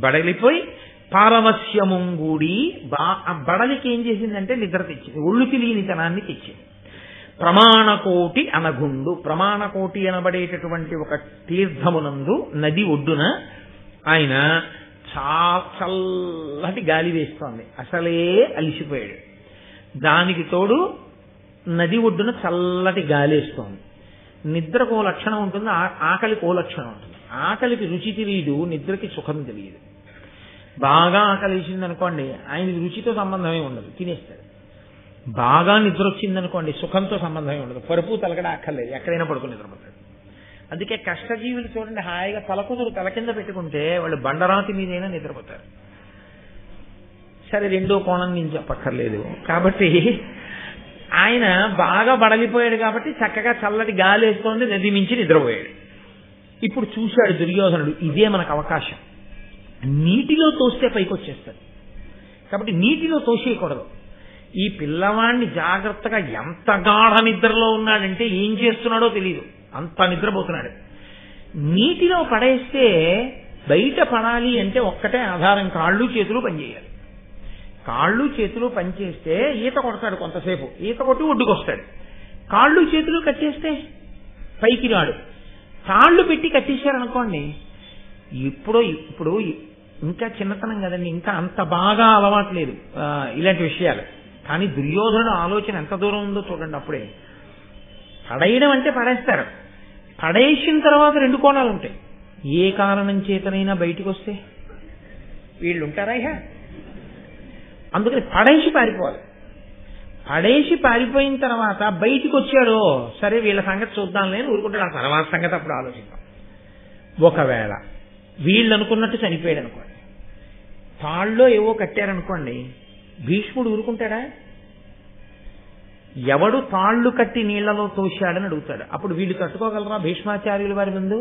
బడలిపోయి పారవస్యముంగూడి ఆ బడలికి ఏం చేసిందంటే నిద్ర తెచ్చింది, ఒళ్ళు తెలియనితనాన్ని తెచ్చింది. ప్రమాణకోటి అనగుండు, ప్రమాణకోటి అనబడేటటువంటి ఒక తీర్థమునందు నది ఒడ్డున ఆయన చల్లటి గాలి వేస్తోంది, అసలే అలిసిపోయాడు. దానికి తోడు నది ఒడ్డున చల్లటి గాలి వేస్తోంది. నిద్రకు ఓ లక్షణం ఉంటుంది, ఆకలికి ఓ లక్షణం ఉంటుంది. ఆకలికి రుచి తెలియదు, నిద్రకి సుఖం తెలియదు. బాగా ఆకలి వేసింది అనుకోండి, ఆయనకి రుచితో సంబంధమే ఉండదు, తినేస్తాడు. బాగా నిద్ర వచ్చిందనుకోండి, సుఖంతో సంబంధమే ఉండదు, పరుపు తలకడ అక్కర్లేదు, ఎక్కడైనా పడుకుని నిద్రపోతాడు. అందుకే కష్టజీవులు చూడండి, హాయిగా తలకుదురు తల కింద పెట్టుకుంటే వాళ్ళు బండరాతి మీదైనా నిద్రపోతారు. సరే రెండో కోణం నేను చెప్పక్కర్లేదు. కాబట్టి ఆయన బాగా బడలిపోయాడు కాబట్టి చక్కగా చల్లటి గాలి వేస్తోంది, నది మించి నిద్రపోయాడు. ఇప్పుడు చూశాడు దుర్యోధనుడు, ఇదే మనకు అవకాశం, నీటిలో తోస్తే పైకి వచ్చేస్తాడు. కాబట్టి నీటిలో తోసేయకూడదు. ఈ పిల్లవాడిని జాగ్రత్తగా, ఎంత గాఢ నిద్రలో ఉన్నాడంటే ఏం చేస్తున్నాడో తెలియదు, అంత నిద్రపోతున్నాడు. నీటిలో పడేస్తే బయట పడాలి అంటే ఒక్కటే ఆధారం, కాళ్ళు చేతులు పనిచేయాలి. కాళ్ళు చేతులు పనిచేస్తే ఈత కొడతాడు, కొంతసేపు ఈత కొట్టి ఒడ్డుకొస్తాడు. కాళ్ళు చేతులు కట్టేస్తే పైకి రాడు. తాళ్ళు పెట్టి కట్టేశారనుకోండి, ఇప్పుడు ఇంకా చిన్నతనం కదండి, ఇంకా అంత బాగా అలవాట్లేదు ఇలాంటి విషయాలు. కానీ దుర్యోధనుడు ఆలోచన ఎంత దూరం ఉందో చూడండి. అప్పుడే పడేయడం అంటే పడేస్తారు, పడేసిన తర్వాత రెండు కోణాలు ఉంటాయి. ఏ కారణం చేతనైనా బయటికి వస్తే వీళ్ళు ఉంటారా ఇహ? అందుకని పడేసి పారిపోవాలి. పడేసి పారిపోయిన తర్వాత బయటికి వచ్చాడో సరే వీళ్ళ సంగతి చూద్దాంలే ఊరుకుంటాడు, ఆ తర్వాత సంగతి అప్పుడు ఆలోచిద్దాం. ఒకవేళ వీళ్ళు అనుకున్నట్టు చనిపోయాడు అనుకోండి, తాళ్ళలో ఏవో కట్టారనుకోండి, భీష్ముడు ఊరుకుంటాడా? ఎవడు తాళ్లు కట్టి నీళ్లలో తోశాడని అడుగుతాడు. అప్పుడు వీళ్ళు తట్టుకోగలరా భీష్మాచార్యుల వారి ముందు?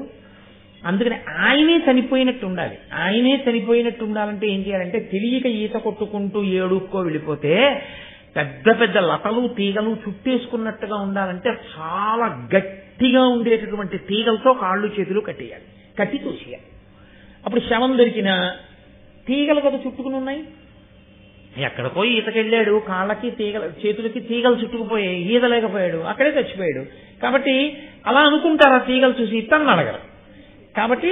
అందుకని ఆయనే చనిపోయినట్టు ఉండాలి. ఆయనే చనిపోయినట్టు ఉండాలంటే ఏం చేయాలంటే, తెలియక ఈత కొట్టుకుంటూ ఏడుక్కో వెళ్ళిపోతే పెద్ద పెద్ద లతలు తీగలు చుట్టేసుకున్నట్టుగా ఉండాలంటే చాలా గట్టిగా ఉండేటటువంటి తీగలతో కాళ్ళు చేతులు కట్టేయాలి, కట్టి తోసేయాలి. అప్పుడు శవం దొరికిన తీగలు కదా చుట్టుకుని ఉన్నాయి, ఎక్కడికో ఈతకెళ్ళాడు, కాళ్ళకి తీగలు చేతులకి తీగలు చుట్టుకుపోయాయి, ఈదలేకపోయాడు, అక్కడే చచ్చిపోయాడు. కాబట్టి అలా అనుకుంటారు, ఆ తీగలు చూసి తనను అడగరు. కాబట్టి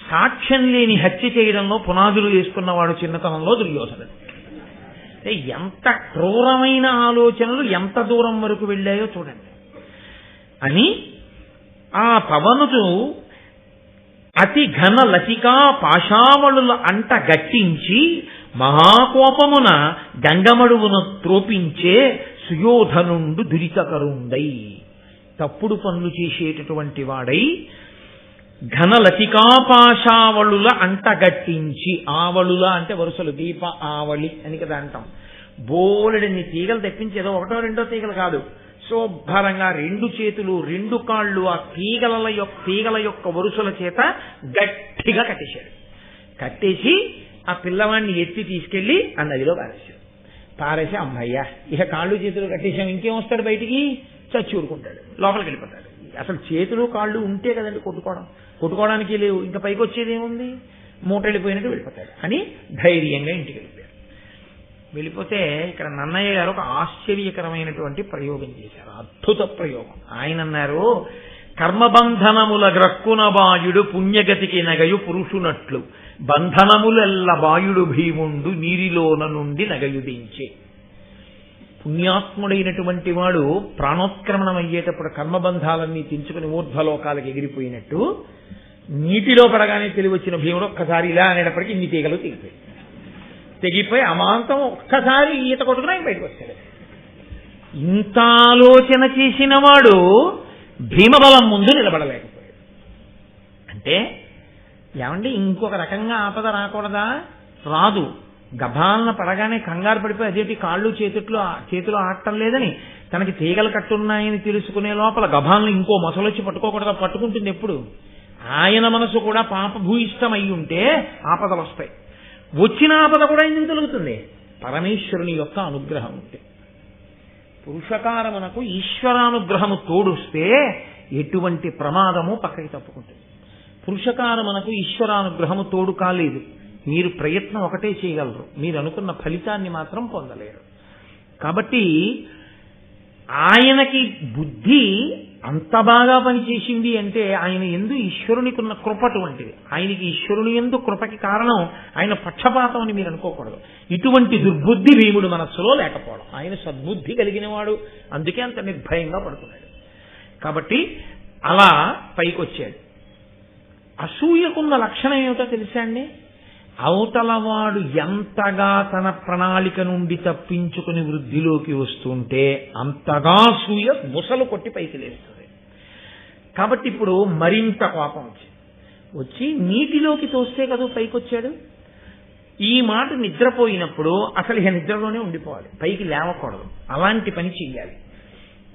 సాక్ష్యం లేని హత్య చేయడంలో పునాదులు వేసుకున్నవాడు చిన్నతనంలో దుర్యోధనుడు. ఎంత క్రూరమైన ఆలోచనలు ఎంత దూరం వరకు వెళ్ళాయో చూడండి. అని ఆ పవనుడు అతి ఘన లతికా పాశావళుల అంట గట్టించి మహాకోపమున గంగమడువును త్రోపించే సుయోధనుండు దురితకరుండై, తప్పుడు పనులు చేసేటటువంటి వాడై ఘనలతికాపాశావళుల అంటగట్టించి, ఆవళుల అంటే వరుసలు, దీప ఆవళి అని కదా అంటాం. బోలెడన్ని తీగలు తెప్పించి, ఏదో ఒకటో రెండో తీగలు కాదు, శుభ్రంగా రెండు చేతులు రెండు కాళ్ళు ఆ తీగల యొక్క వరుసల చేత గట్టిగా కట్టేశాడు. కట్టేసి ఆ పిల్లవాడిని ఎత్తి తీసుకెళ్లి ఆ నదిలో పారేసి అమ్మయ్యా ఇక కాళ్ళు చేతులు కట్టేసాం, ఇంకేం వస్తాడు బయటికి? చచ్చి ఊరుకుంటాడు, లోపలికి వెళ్ళిపోతాడు. అసలు చేతులు కాళ్ళు ఉంటే కదండి కొట్టుకోవడానికి లేవు, ఇంకా పైకి వచ్చేది ఏముంది? మూట వెళ్ళిపోయినట్టు వెళ్ళిపోతాడు అని ధైర్యంగా ఇంటికి వెళ్ళిపోయాడు. వెళ్ళిపోతే ఇక్కడ నన్నయ్య గారు ఒక ఆశ్చర్యకరమైనటువంటి ప్రయోగం చేశారు, అద్భుత ప్రయోగం. ఆయన అన్నారు, కర్మబంధనముల గ్రక్కున బాయుడు పుణ్యగతికి నగయు పురుషునట్లు బంధనములెల్ల బాయుడు భీముండు నీరిలోన నుండి నగయుదించే. పుణ్యాత్ముడైనటువంటి వాడు ప్రాణోత్క్రమణం అయ్యేటప్పుడు కర్మబంధాలన్నీ తెంచుకుని ఊర్ధ్వలోకాలకు ఎగిరిపోయినట్టు, నీటిలో పడగానే తెలివచ్చిన భీముడు ఒక్కసారి ఇలా అనేటప్పటికీ ఇన్ని తీగలు తెగిపోయి అమాంతం ఒక్కసారి ఈత కొట్టుకుని ఆయన బయటకు వచ్చాడు. ఇంత ఆలోచన చేసిన వాడు భీమబలం ముందు నిలబడలేకపోయాడు. అంటే ఏమండి ఇంకొక రకంగా ఆపద రాకూడదా? రాదు. గభాలన పడగానే కంగారు పడిపోయి అదేంటి కాళ్ళు చేతులు ఆడటం లేదని తనకి తీగలు కట్టున్నాయని తెలుసుకునే లోపల గభాలను ఇంకో మొసలొచ్చి పట్టుకోకూడదా? పట్టుకుంటుంది ఎప్పుడు. ఆయన మనసు కూడా పాపభూయిష్టం అయి ఉంటే ఆపదలు వస్తాయి. వచ్చిన ఆపద కూడా ఎందుకు తొలుగుతుంది? పరమేశ్వరుని యొక్క అనుగ్రహం ఉంటే. పురుషకారమునకు ఈశ్వరానుగ్రహము తోడుస్తే ఎటువంటి ప్రమాదము పక్కకి తప్పుకుంటుంది. పురుషకారమునకు ఈశ్వరానుగ్రహము తోడు కాలేదు. మీరు ప్రయత్నం ఒకటే చేయగలరు, మీరు అనుకున్న ఫలితాన్ని మాత్రం పొందలేరు. కాబట్టి ఆయనకి బుద్ధి అంత బాగా పనిచేసింది అంటే ఆయన యందు ఈశ్వరునికి ఉన్న కృప అటువంటిది. ఆయనకి ఈశ్వరుని యందు కృపకి కారణం ఆయన పక్షపాతం అని మీరు అనుకోకూడదు. ఇటువంటి దుర్బుద్ధి భీముడు మనస్సులో లేకపోవడం, ఆయన సద్బుద్ధి కలిగిన వాడు, అందుకే అంత నిర్భయంగా పడుతున్నాడు. కాబట్టి అలా పైకొచ్చాడు. అసూయకున్న లక్షణం ఏమిటో తెలుసా అండి? అవతలవాడు ఎంతగా తన ప్రణాళిక నుండి తప్పించుకుని వృద్ధిలోకి వస్తుంటే అంతగా అసూయ బుసలు కొట్టి పైకి లేస్తుంది. కాబట్టి ఇప్పుడు మరింత కోపం వచ్చి నీటిలోకి తోస్తే కదా పైకొచ్చాడు. ఈ మాట నిద్రపోయినప్పుడు అసలు ఇక నిద్రలోనే ఉండిపోవాలి, పైకి లేవకూడదు, అలాంటి పని చెయ్యాలి.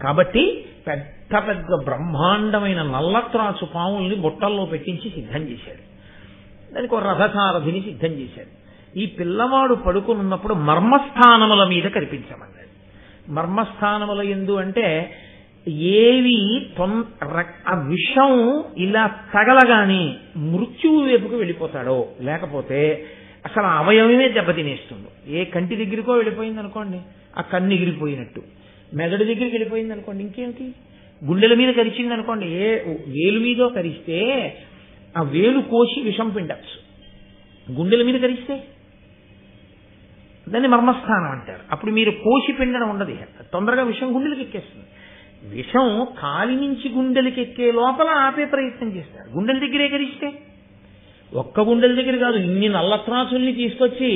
కాబట్టి పెద్ద పెద్ద బ్రహ్మాండమైన నల్లత్రాసు పాముల్ని బుట్టల్లో పెట్టించి సిద్ధం చేశాడు. దానికి ఒక రథసారథిని సిద్ధం చేశాడు. ఈ పిల్లవాడు పడుకున్నప్పుడు మర్మస్థానముల మీద కనిపించమన్నాడు. మర్మస్థానముల ఎందు అంటే ఏవి ఆ విషం ఇలా తగలగానే మృత్యువు వైపుకు వెళ్ళిపోతాడో, లేకపోతే అసలు ఆ అవయవమే దెబ్బతినేస్తుందో. ఏ కంటి దగ్గరికో వెళ్ళిపోయింది అనుకోండి, ఆ కన్ను ఎగిరిపోయినట్టు. మెదడు దగ్గరికి వెళ్ళిపోయింది అనుకోండి, ఇంకేంటి, గుండెల మీద కరిచింది అనుకోండి, ఏ వేలు మీదో కరిస్తే ఆ వేలు కోసి విషం పిండచ్చు. గుండెల మీద కరిస్తే దాన్ని మర్మస్థానం అంటారు. అప్పుడు మీరు కోసి పిండడం ఉండదు, తొందరగా విషం గుండెలకు ఎక్కేస్తుంది. విషం కాలి నుంచి గుండెలకి ఎక్కే లోపల ఆపే ప్రయత్నం చేస్తారు. గుండెల దగ్గరే కరిస్తే, ఒక్క గుండెల దగ్గర కాదు, ఇన్ని నల్లత్రాసుల్ని తీసుకొచ్చి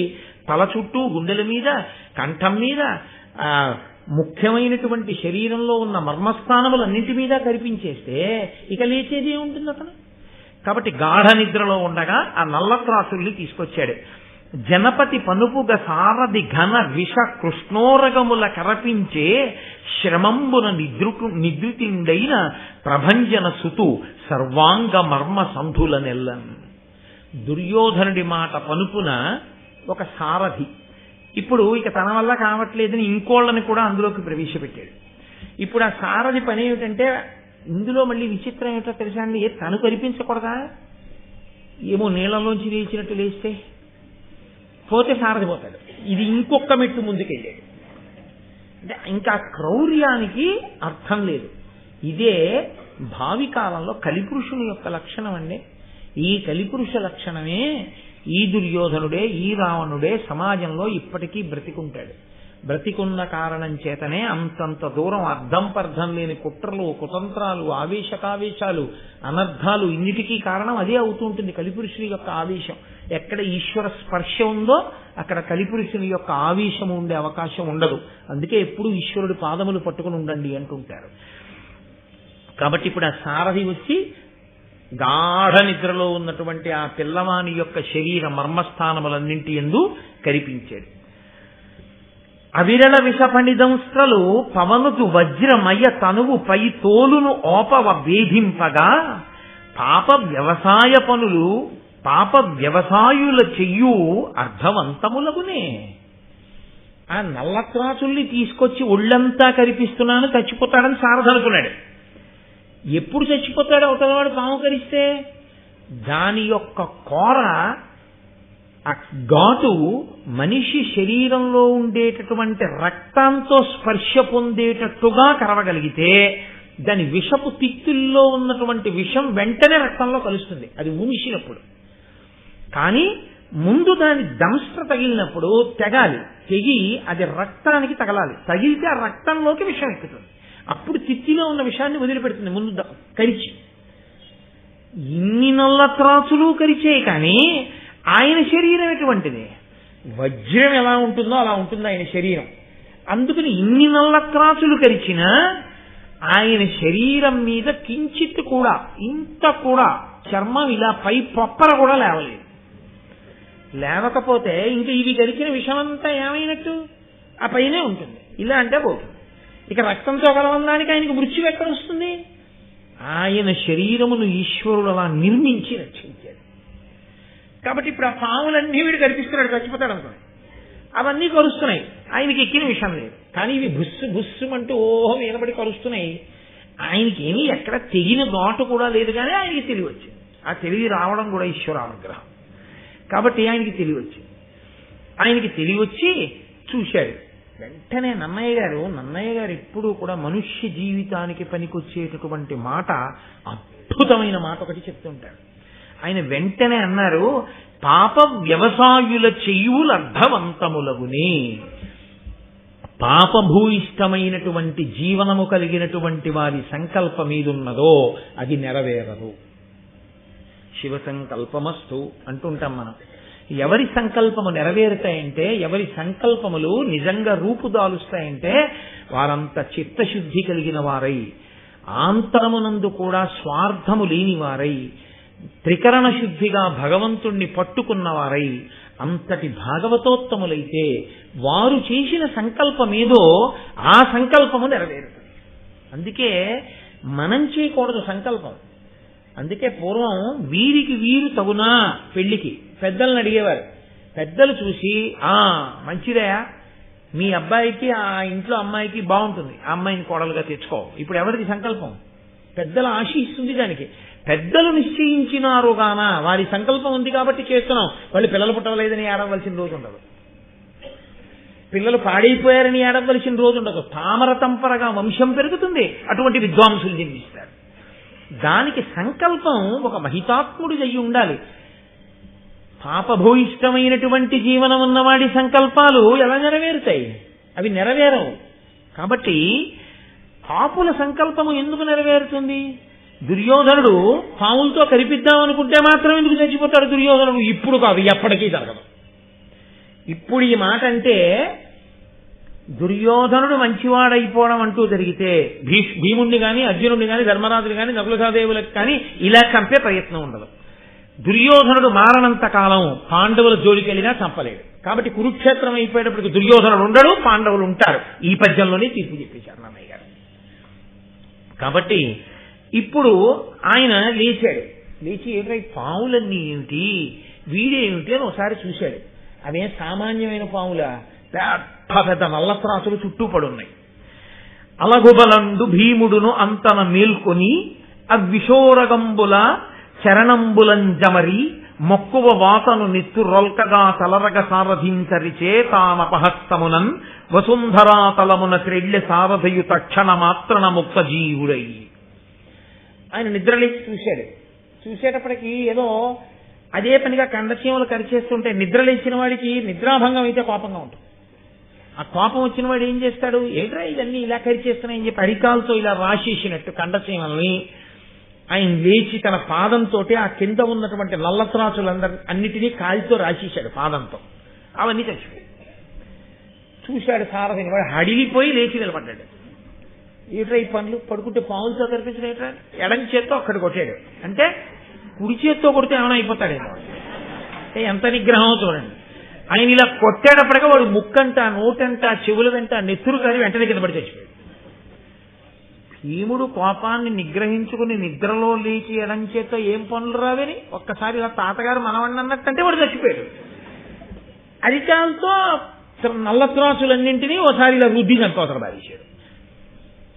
తల చుట్టూ, గుండెల మీద, కంఠం మీద, ముఖ్యమైనటువంటి శరీరంలో ఉన్న మర్మస్థానములన్నింటి మీద కనిపించేస్తే ఇక లేచేది ఉంటుంది అతను. కాబట్టి గాఢ నిద్రలో ఉండగా ఆ నల్లత్రాసుల్ని తీసుకొచ్చాడు. జనపతి పనుపుగ సారథి ఘన విష కృష్ణోరగముల కరపించే శ్రమంబున నిద్రుతిండైన ప్రభంజన సుతు సర్వాంగ మర్మ సంధుల నెల్లన్. దుర్యోధనుడి మాట పనుపున ఒక సారథి ఇప్పుడు ఇక తన వల్ల కావట్లేదని ఇంకోళ్ళని కూడా అందులోకి ప్రవేశపెట్టాడు. ఇప్పుడు ఆ సారథి పని ఏమిటంటే, ఇందులో మళ్ళీ విచిత్రం ఏమిటో తెలుసా అండి, తను కనిపించకూడదా, ఏమో నీళ్లలోంచి లేచినట్టు లేస్తే పోతే సారథి పోతాడు. ఇది ఇంకొక మెట్టు ముందుకెళ్ళాడు. అంటే ఇంకా క్రౌర్యానికి అర్థం లేదు. ఇదే భావి కాలంలో కలిపురుషుని యొక్క లక్షణం అండి. ఈ కలిపురుష లక్షణమే ఈ దుర్యోధనుడే, ఈ రావణుడే సమాజంలో ఇప్పటికీ బ్రతికుంటాడు. బ్రతికున్న కారణం చేతనే అంతంత దూరం అర్థం పర్థం లేని కుట్రలు, కుతంత్రాలు, ఆవేశకావేశాలు, అనర్థాలు, ఇన్నిటికీ కారణం అదే అవుతూ ఉంటుంది. కలిపురుషుని యొక్క ఆవేశం. ఎక్కడ ఈశ్వర స్పర్శ ఉందో అక్కడ కలిపురుషుని యొక్క ఆవేశం ఉండే అవకాశం ఉండదు. అందుకే ఎప్పుడు ఈశ్వరుడి పాదములు పట్టుకుని ఉండండి అంటుంటారు. కాబట్టి ఇప్పుడు ఆ సారథి వచ్చి గాఢ నిద్రలో ఉన్నటువంటి ఆ పిల్లవాని యొక్క శరీర మర్మస్థానములన్నింటి యందు కనిపించాడు. అవిరళ విషపణిదంస్త్రలు పవనుకు వజ్రమయ తనువు పై తోలును ఓపవ వేధింపగా పాప వ్యవసాయ పనులు పాప వ్యవసాయుల చెయ్యు అర్థవంతములగునే. ఆ నల్లత్రాసుల్ని తీసుకొచ్చి ఒళ్ళంతా కరిపిస్తున్నాను, చచ్చిపోతాడని సారథి అనుకున్నాడు. ఎప్పుడు చచ్చిపోతాడు అవతలవాడు పాము కరిస్తే? దాని యొక్క కోర, ఆ ఘాటు మనిషి శరీరంలో ఉండేటటువంటి రక్తంతో స్పర్శ పొందేటట్టుగా కరవగలిగితే దాని విషపు తిత్తుల్లో ఉన్నటువంటి విషం వెంటనే రక్తంలో కలుస్తుంది, అది ఉంచినప్పుడు. కానీ ముందు దాని దంస్ట్ర తగిలినప్పుడు తెగాలి, తెగి అది రక్తానికి తగలాలి. తగిలితే ఆ రక్తంలోకి విషం ఎక్కుతుంది. అప్పుడు తిత్తిలో ఉన్న విషయాన్ని వదిలిపెడుతుంది ముందు కరిచి. ఇన్ని నల్లత్రాసులు కరిచే కానీ ఆయన శరీరం ఎటువంటిది? వజ్రం ఎలా ఉంటుందో అలా ఉంటుంది ఆయన శరీరం. అందుకని ఇన్ని నల్లత్రాసులు కరిచినా ఆయన శరీరం మీద కించిత్ కూడా, ఇంత కూడా చర్మం ఇలా పై పొప్పర కూడా లేవలేదు. లేవకపోతే ఇంకా ఇవి గరిచిన విషమంతా ఏమైనట్టు? ఆ పైనే ఉంటుంది. ఇలా అంటే పోతుంది. ఇక రక్తంతో కలవడానికి ఆయనకు మృత్యు ఎక్కడ వస్తుంది? ఆయన శరీరమును ఈశ్వరుడు అలా నిర్మించి రక్షించాడు. కాబట్టి ఇప్పుడు ఆ పాములన్నీ వీడు కనిపిస్తున్నాడు, చచ్చిపోతాడు అనుకోండి, అవన్నీ కరుస్తున్నాయి, ఆయనకి ఎక్కిన విషయం లేదు. కానీ ఇవి బుస్సు బుస్సుమంటూ ఓహో మీదపడి కరుస్తున్నాయి. ఆయనకి ఏమీ ఎక్కడ తెగిన ఘాటు కూడా లేదు, కానీ ఆయనకి తెలివి వచ్చింది. ఆ తెలివి రావడం కూడా ఈశ్వర అనుగ్రహం. కాబట్టి ఆయనకి తెలివి వచ్చింది. ఆయనకి తెలివి వచ్చి చూశాడు. వెంటనే నన్నయ్య గారు ఎప్పుడూ కూడా మనుష్య జీవితానికి పనికొచ్చేటటువంటి మాట, అద్భుతమైన మాట ఒకటి చెప్తుంటాడు. ఆయన వెంటనే అన్నారు, పాప వ్యవసాయుల చెయ్యులు అర్థవంతములగునే. పాపభూయిష్టమైనటువంటి జీవనము కలిగినటువంటి వారి సంకల్పం మీదున్నదో అది నెరవేరదు. శివ సంకల్పమస్తు అంటుంటాం మనం. ఎవరి సంకల్పము నెరవేరుతాయంటే, ఎవరి సంకల్పములు నిజంగా రూపుదాలుస్తాయంటే వారంత చిత్తశుద్ధి కలిగిన వారై, ఆంతరమునందు కూడా స్వార్థము లేని వారై, త్రికరణ శుద్ధిగా భగవంతుణ్ణి పట్టుకున్నవారై, అంతటి భాగవతోత్తములైతే వారు చేసిన సంకల్పం ఏదో ఆ సంకల్పము నెరవేరుతుంది. అందుకే మనం చేయకూడదు సంకల్పం. అందుకే పూర్వం వీరికి వీరు తగునా పెళ్లికి పెద్దలను అడిగేవారు. పెద్దలు చూసి మంచిదయా, మీ అబ్బాయికి ఆ ఇంట్లో అమ్మాయికి బాగుంటుంది, ఆ అమ్మాయిని కోడలుగా తెచ్చుకో. ఇప్పుడు ఎవరిది సంకల్పం? పెద్దల ఆశిస్తుంది దానికి. పెద్దలు నిశ్చయించినారు గాన వారి సంకల్పం ఉంది కాబట్టి చేస్తున్నాం. వాళ్ళు పిల్లలు పుట్టవలేదని ఏడవలసిన రోజు ఉండదు, పిల్లలు పాడైపోయారని ఏడవలసిన రోజు ఉండదు. తామర తంపరగా వంశం పెరుగుతుంది, అటువంటి విద్వాంసులు జన్మిస్తారు. దానికి సంకల్పం ఒక మహితాత్ముడిది అయి ఉండాలి. పాపభూయిష్టమైనటువంటి జీవనం ఉన్నవాడి సంకల్పాలు ఎలా నెరవేరుతాయి? అవి నెరవేరవు. కాబట్టి పాపుల సంకల్పము ఎందుకు నెరవేరుతుంది? దుర్యోధనుడు పాములతో కరిపిద్దామనుకుంటే మాత్రం ఎందుకు చచ్చిపోతాడు దుర్యోధనుడు? ఇప్పుడు కాదు, ఎప్పటికీ జరగదు. ఇప్పుడు ఈ మాట అంటే దుర్యోధనుడు మంచివాడైపోవడం అంటూ జరిగితే భీముణ్ణి కానీ, అర్జునుడిని కానీ, ధర్మరాజుని కానీ, నకులసహదేవులకు కానీ ఇలా చంపే ప్రయత్నం ఉండదు. దుర్యోధనుడు మారనంత కాలం పాండవుల జోలికెళ్ళినా చంపలేడు. కాబట్టి కురుక్షేత్రం అయిపోయేటప్పటికి దుర్యోధనుడు ఉండడు, పాండవులు ఉంటారు. ఈ పద్యంలోనే తీర్పు చెప్పేశారు నాన్నయ్య గారు. కాబట్టి ఇప్పుడు ఆయన లేచాడు. లేచి ఏమిటో పావులన్నీ ఏమిటి, వీడేమిటి అని ఒకసారి చూశాడు. అవే సామాన్యమైన పావుల, పెద్ద పెద్ద నల్లత్రాసులు చుట్టూ పడున్నాయి. అలగుబలండు భీముడును అంతన మేల్కొని అవిశోరగంబుల చరణంబులంజమరి మొక్కువ వాతను నిత్తురొల్కగా తలరగ సారథించరిచే తానపహస్తమునన్ వసుంధరా తలమున క్రెళ్ళె సారథయు తక్షణ మాత్రన ముక్త జీవుడై. ఆయన నిద్రలేచి చూశాడు. చూసేటప్పటికి ఏదో అదే పనిగా కండచీమలు కరిచేస్తుంటే నిద్రలేచిన వాడికి నిద్రాభంగం అయితే కోపంగా ఉంటుంది. ఆ కోపం వచ్చిన వాడు ఏం చేస్తాడు? ఏంట్రా ఇవన్నీ ఇలా కరిచేస్తున్నాయని చెప్పి అరికాలతో ఇలా రాసేసినట్టు కండచీమల్ని ఆయన లేచి తన పాదంతో ఆ కింద ఉన్నటువంటి అన్నిటినీ కాలితో రాసేశాడు పాదంతో. అవన్నీ చచ్చిపోయాయి. చూశాడు సారథిని, వాడు హడిలిపోయి లేచి నిలబడ్డాడు. ఏట్రా ఈ పనులు, పడుకుంటే పావులతో కనిపించిన ఏట్రా? ఎడం చేత్తో అక్కడ కొట్టాడు. అంటే కుడి చేత్తో కొడితే ఏమైనా అయిపోతాడేమో. ఎంత నిగ్రహమో చూడండి. ఆయన ఇలా కొట్టేటప్పటిగా వాడు ముక్కంట, నోటంట, చెవుల వెంట నెత్తురు కానీ వెంటనే కింద పడి చచ్చిపోయాడు. భీముడు కోపాన్ని నిగ్రహించుకుని నిద్రలో లేచి ఎడం చేత్తో ఏం పనులు రావని ఒక్కసారి ఇలా తాతగారు మనవణ్ణి అన్నట్టంటే వాడు చచ్చిపోయాడు. అరికాలతో నల్లత్రాసులన్నింటినీ ఒకసారి ఇలా రుద్ది చంపవసరం బాధించాడు.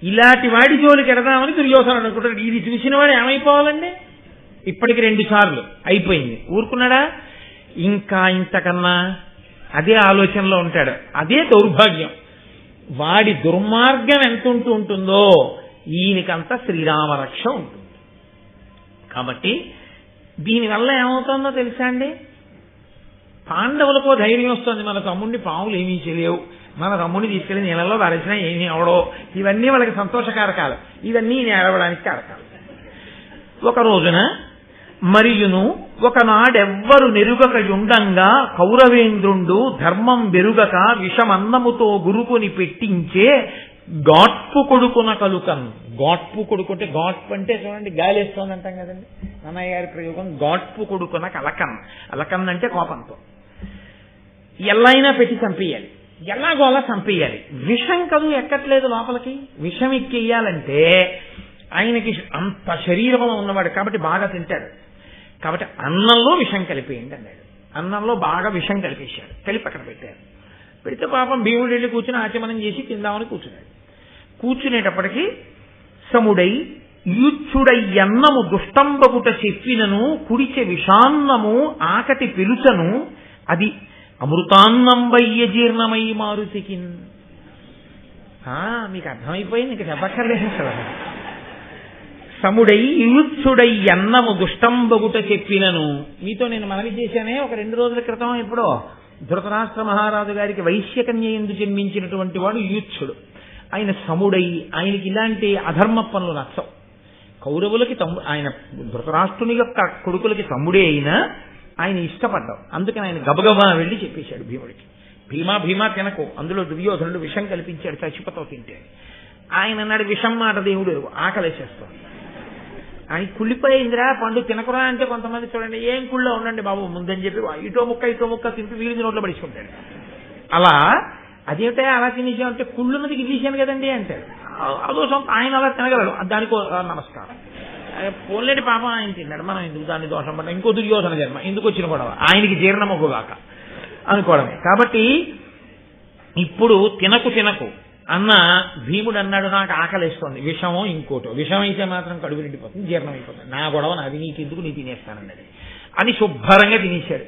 ఇలాంటి వాడి జోలికి ఎడదామని దుర్యోధనుడు అనుకుంటాడు. ఇది చూసిన వాడు ఏమైపోవాలండి? ఇప్పటికి 2 సార్లు అయిపోయింది. ఊరుకున్నాడా? ఇంకా ఇంతకన్నా అదే ఆలోచనలో ఉంటాడు. అదే దౌర్భాగ్యం. వాడి దుర్మార్గం ఎంత ఉంటుందో ఈయనకంతా శ్రీరామరక్ష ఉంటుంది. కాబట్టి దీనివల్ల ఏమవుతుందో తెలుసా అండి? పాండవులకో ధైర్యం వస్తుంది, మన తమ్ముడిని పాములు ఏమీ చేయలేవు, మన తమ్ముడిని తీసుకెళ్లి నీళ్ళలో వరచినా ఏమీ అవడో. ఇవన్నీ వాళ్ళకి సంతోషకారకాలు, ఇవన్నీ నేడవడానికి కారకాలు. ఒక రోజున మరియును ఒకనాడెవ్వరు నెరుగక యుండంగా కౌరవేంద్రుండు ధర్మం బెరుగక విషమన్నముతో గురుకుని పెట్టించే గాట్పు కొడుకున కలుకన్. గాట్పు కొడుకు అంటే గాట్పు అంటే చూడండి గాలి వేస్తోంది అంటాం కదండి, అన్నయ్య గారి ప్రయోగం. గాట్పు కొడుకున కలకన్. అలకన్ అంటే కోపంతో. ఎల్లైనా పెట్టి చంపేయాలి, ఎలాగో అలా చంపేయాలి. విషం కదు ఎక్కట్లేదు లోపలికి. విషం ఎక్కేయాలంటే ఆయనకి అంత శరీరంలో ఉన్నవాడు కాబట్టి బాగా తింటాడు. కాబట్టి అన్నంలో విషం కలిపేయండి అన్నాడు. అన్నంలో బాగా విషం కలిపేశాడు, కలిపి అక్కడ పెట్టారు. పెడితే పాపం భీముడు వెళ్ళి కూర్చుని ఆచమనం చేసి తిందామని కూర్చున్నాడు. కూర్చునేటప్పటికీ సముడై యూచ్చుడై అన్నము దుష్టంబగుట చెప్పినను కుడిచె విషాన్నము ఆకటి పిలుచను అది అమృతాన్నంబయ్య జీర్ణమై మారుతికి. మీకు అర్థమైపోయింది, ఇంక చెప్పక్కర్లేదు కదా. సముడై యూచ్చుడై అన్నము దుష్టంబగుట చెప్పినను. మీతో నేను మనవి చేశానే ఒక 2 రోజుల క్రితం ఎప్పుడో, ధృతరాష్ట్ర మహారాజు గారికి వైశ్యకన్య ఎందు జన్మించినటువంటి వాడు యూచ్చుడు. ఆయన సముడై, ఆయనకి ఇలాంటి అధర్మ పనులు నచ్చవు. కౌరవులకి ఆయన ధృతరాష్ట్రుని యొక్క కొడుకులకి తమ్ముడే అయినా ఆయన ఇష్టపడ్డావు. అందుకని ఆయన గబగబా వెళ్ళి చెప్పేశాడు భీముడికి, భీమా భీమా తినకు, అందులో దుర్యోధనుడు విషం కల్పించాడు, చచ్చిపోతావు తింటే. ఆయన అన్నాడు, విషం మాట దేవుడు ఆకలేసేస్తాడు. అని కుళ్ళిపోయిందిరా పండు తినకురా అంటే కొంతమంది చూడండి ఏం కుళ్ళో ఉండండి బాబు ముందని చెప్పి ఇటో ముక్క తింటూ వీడి నోట్లో పడుచుకుంటాడు. అలా అదేమిటా అలా తినేసామంటే కుళ్ళున్నది గిల్లేశాను కదండి అంటాడు. అదో ఆయన అలా తినగలడు, దానికో నమస్కారం. పోలేని పాపం ఆయన తిన్నాడు, మనం ఎందుకు దాన్ని దోషం పడ్డా, ఇంకో దుర్యోధన జన్మ ఎందుకు వచ్చిన గొడవ, ఆయనకి జీర్ణమొగ్గుగాక అనుకోవడమే. కాబట్టి ఇప్పుడు తినకు అన్న భీముడు అన్నాడు, నాకు ఆకలిస్తోంది, విషమో ఇంకోటో, విషం అయితే మాత్రం కడుపు నిండిపోతుంది, జీర్ణం అయిపోతుంది, నా గొడవ నాది, నీకెందుకు నీ తినేస్తానన్నది అని శుభ్రంగా తినేశాడు.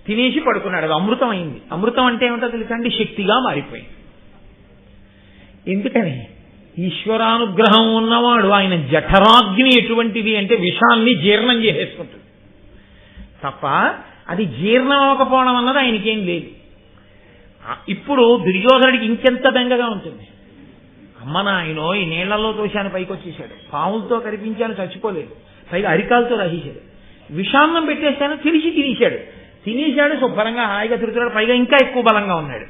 తినేసి పడుకున్నాడు. అది అమృతం అయింది. అమృతం అంటే ఏమిటో తెలుసండి, శక్తిగా మారిపోయింది. ఎందుకని ఈశ్వరానుగ్రహం ఉన్నవాడు ఆయన జఠరాగ్ని ఎటువంటిది అంటే విషాన్ని జీర్ణం చేసేసుకుంటుంది తప్ప అది జీర్ణం అవ్వకపోవడం అన్నది ఆయనకేం లేదు. ఇప్పుడు దుర్యోధనుడికి ఇంకెంత బెంగగా ఉంటుంది. అమ్మ నాయనో ఈ నీళ్లలో తోశాను పైకి వచ్చేసాడు, పాములతో కనిపించాను చచ్చిపోలేదు, పైగా అరికాలతో రాసేశాడు, విషాన్నం పెట్టేశాను తెలిసి తినేశాడు శుభ్రంగా హాయిగా తిరుగుతున్నాడు, పైగా ఇంకా ఎక్కువ బలంగా ఉన్నాడు.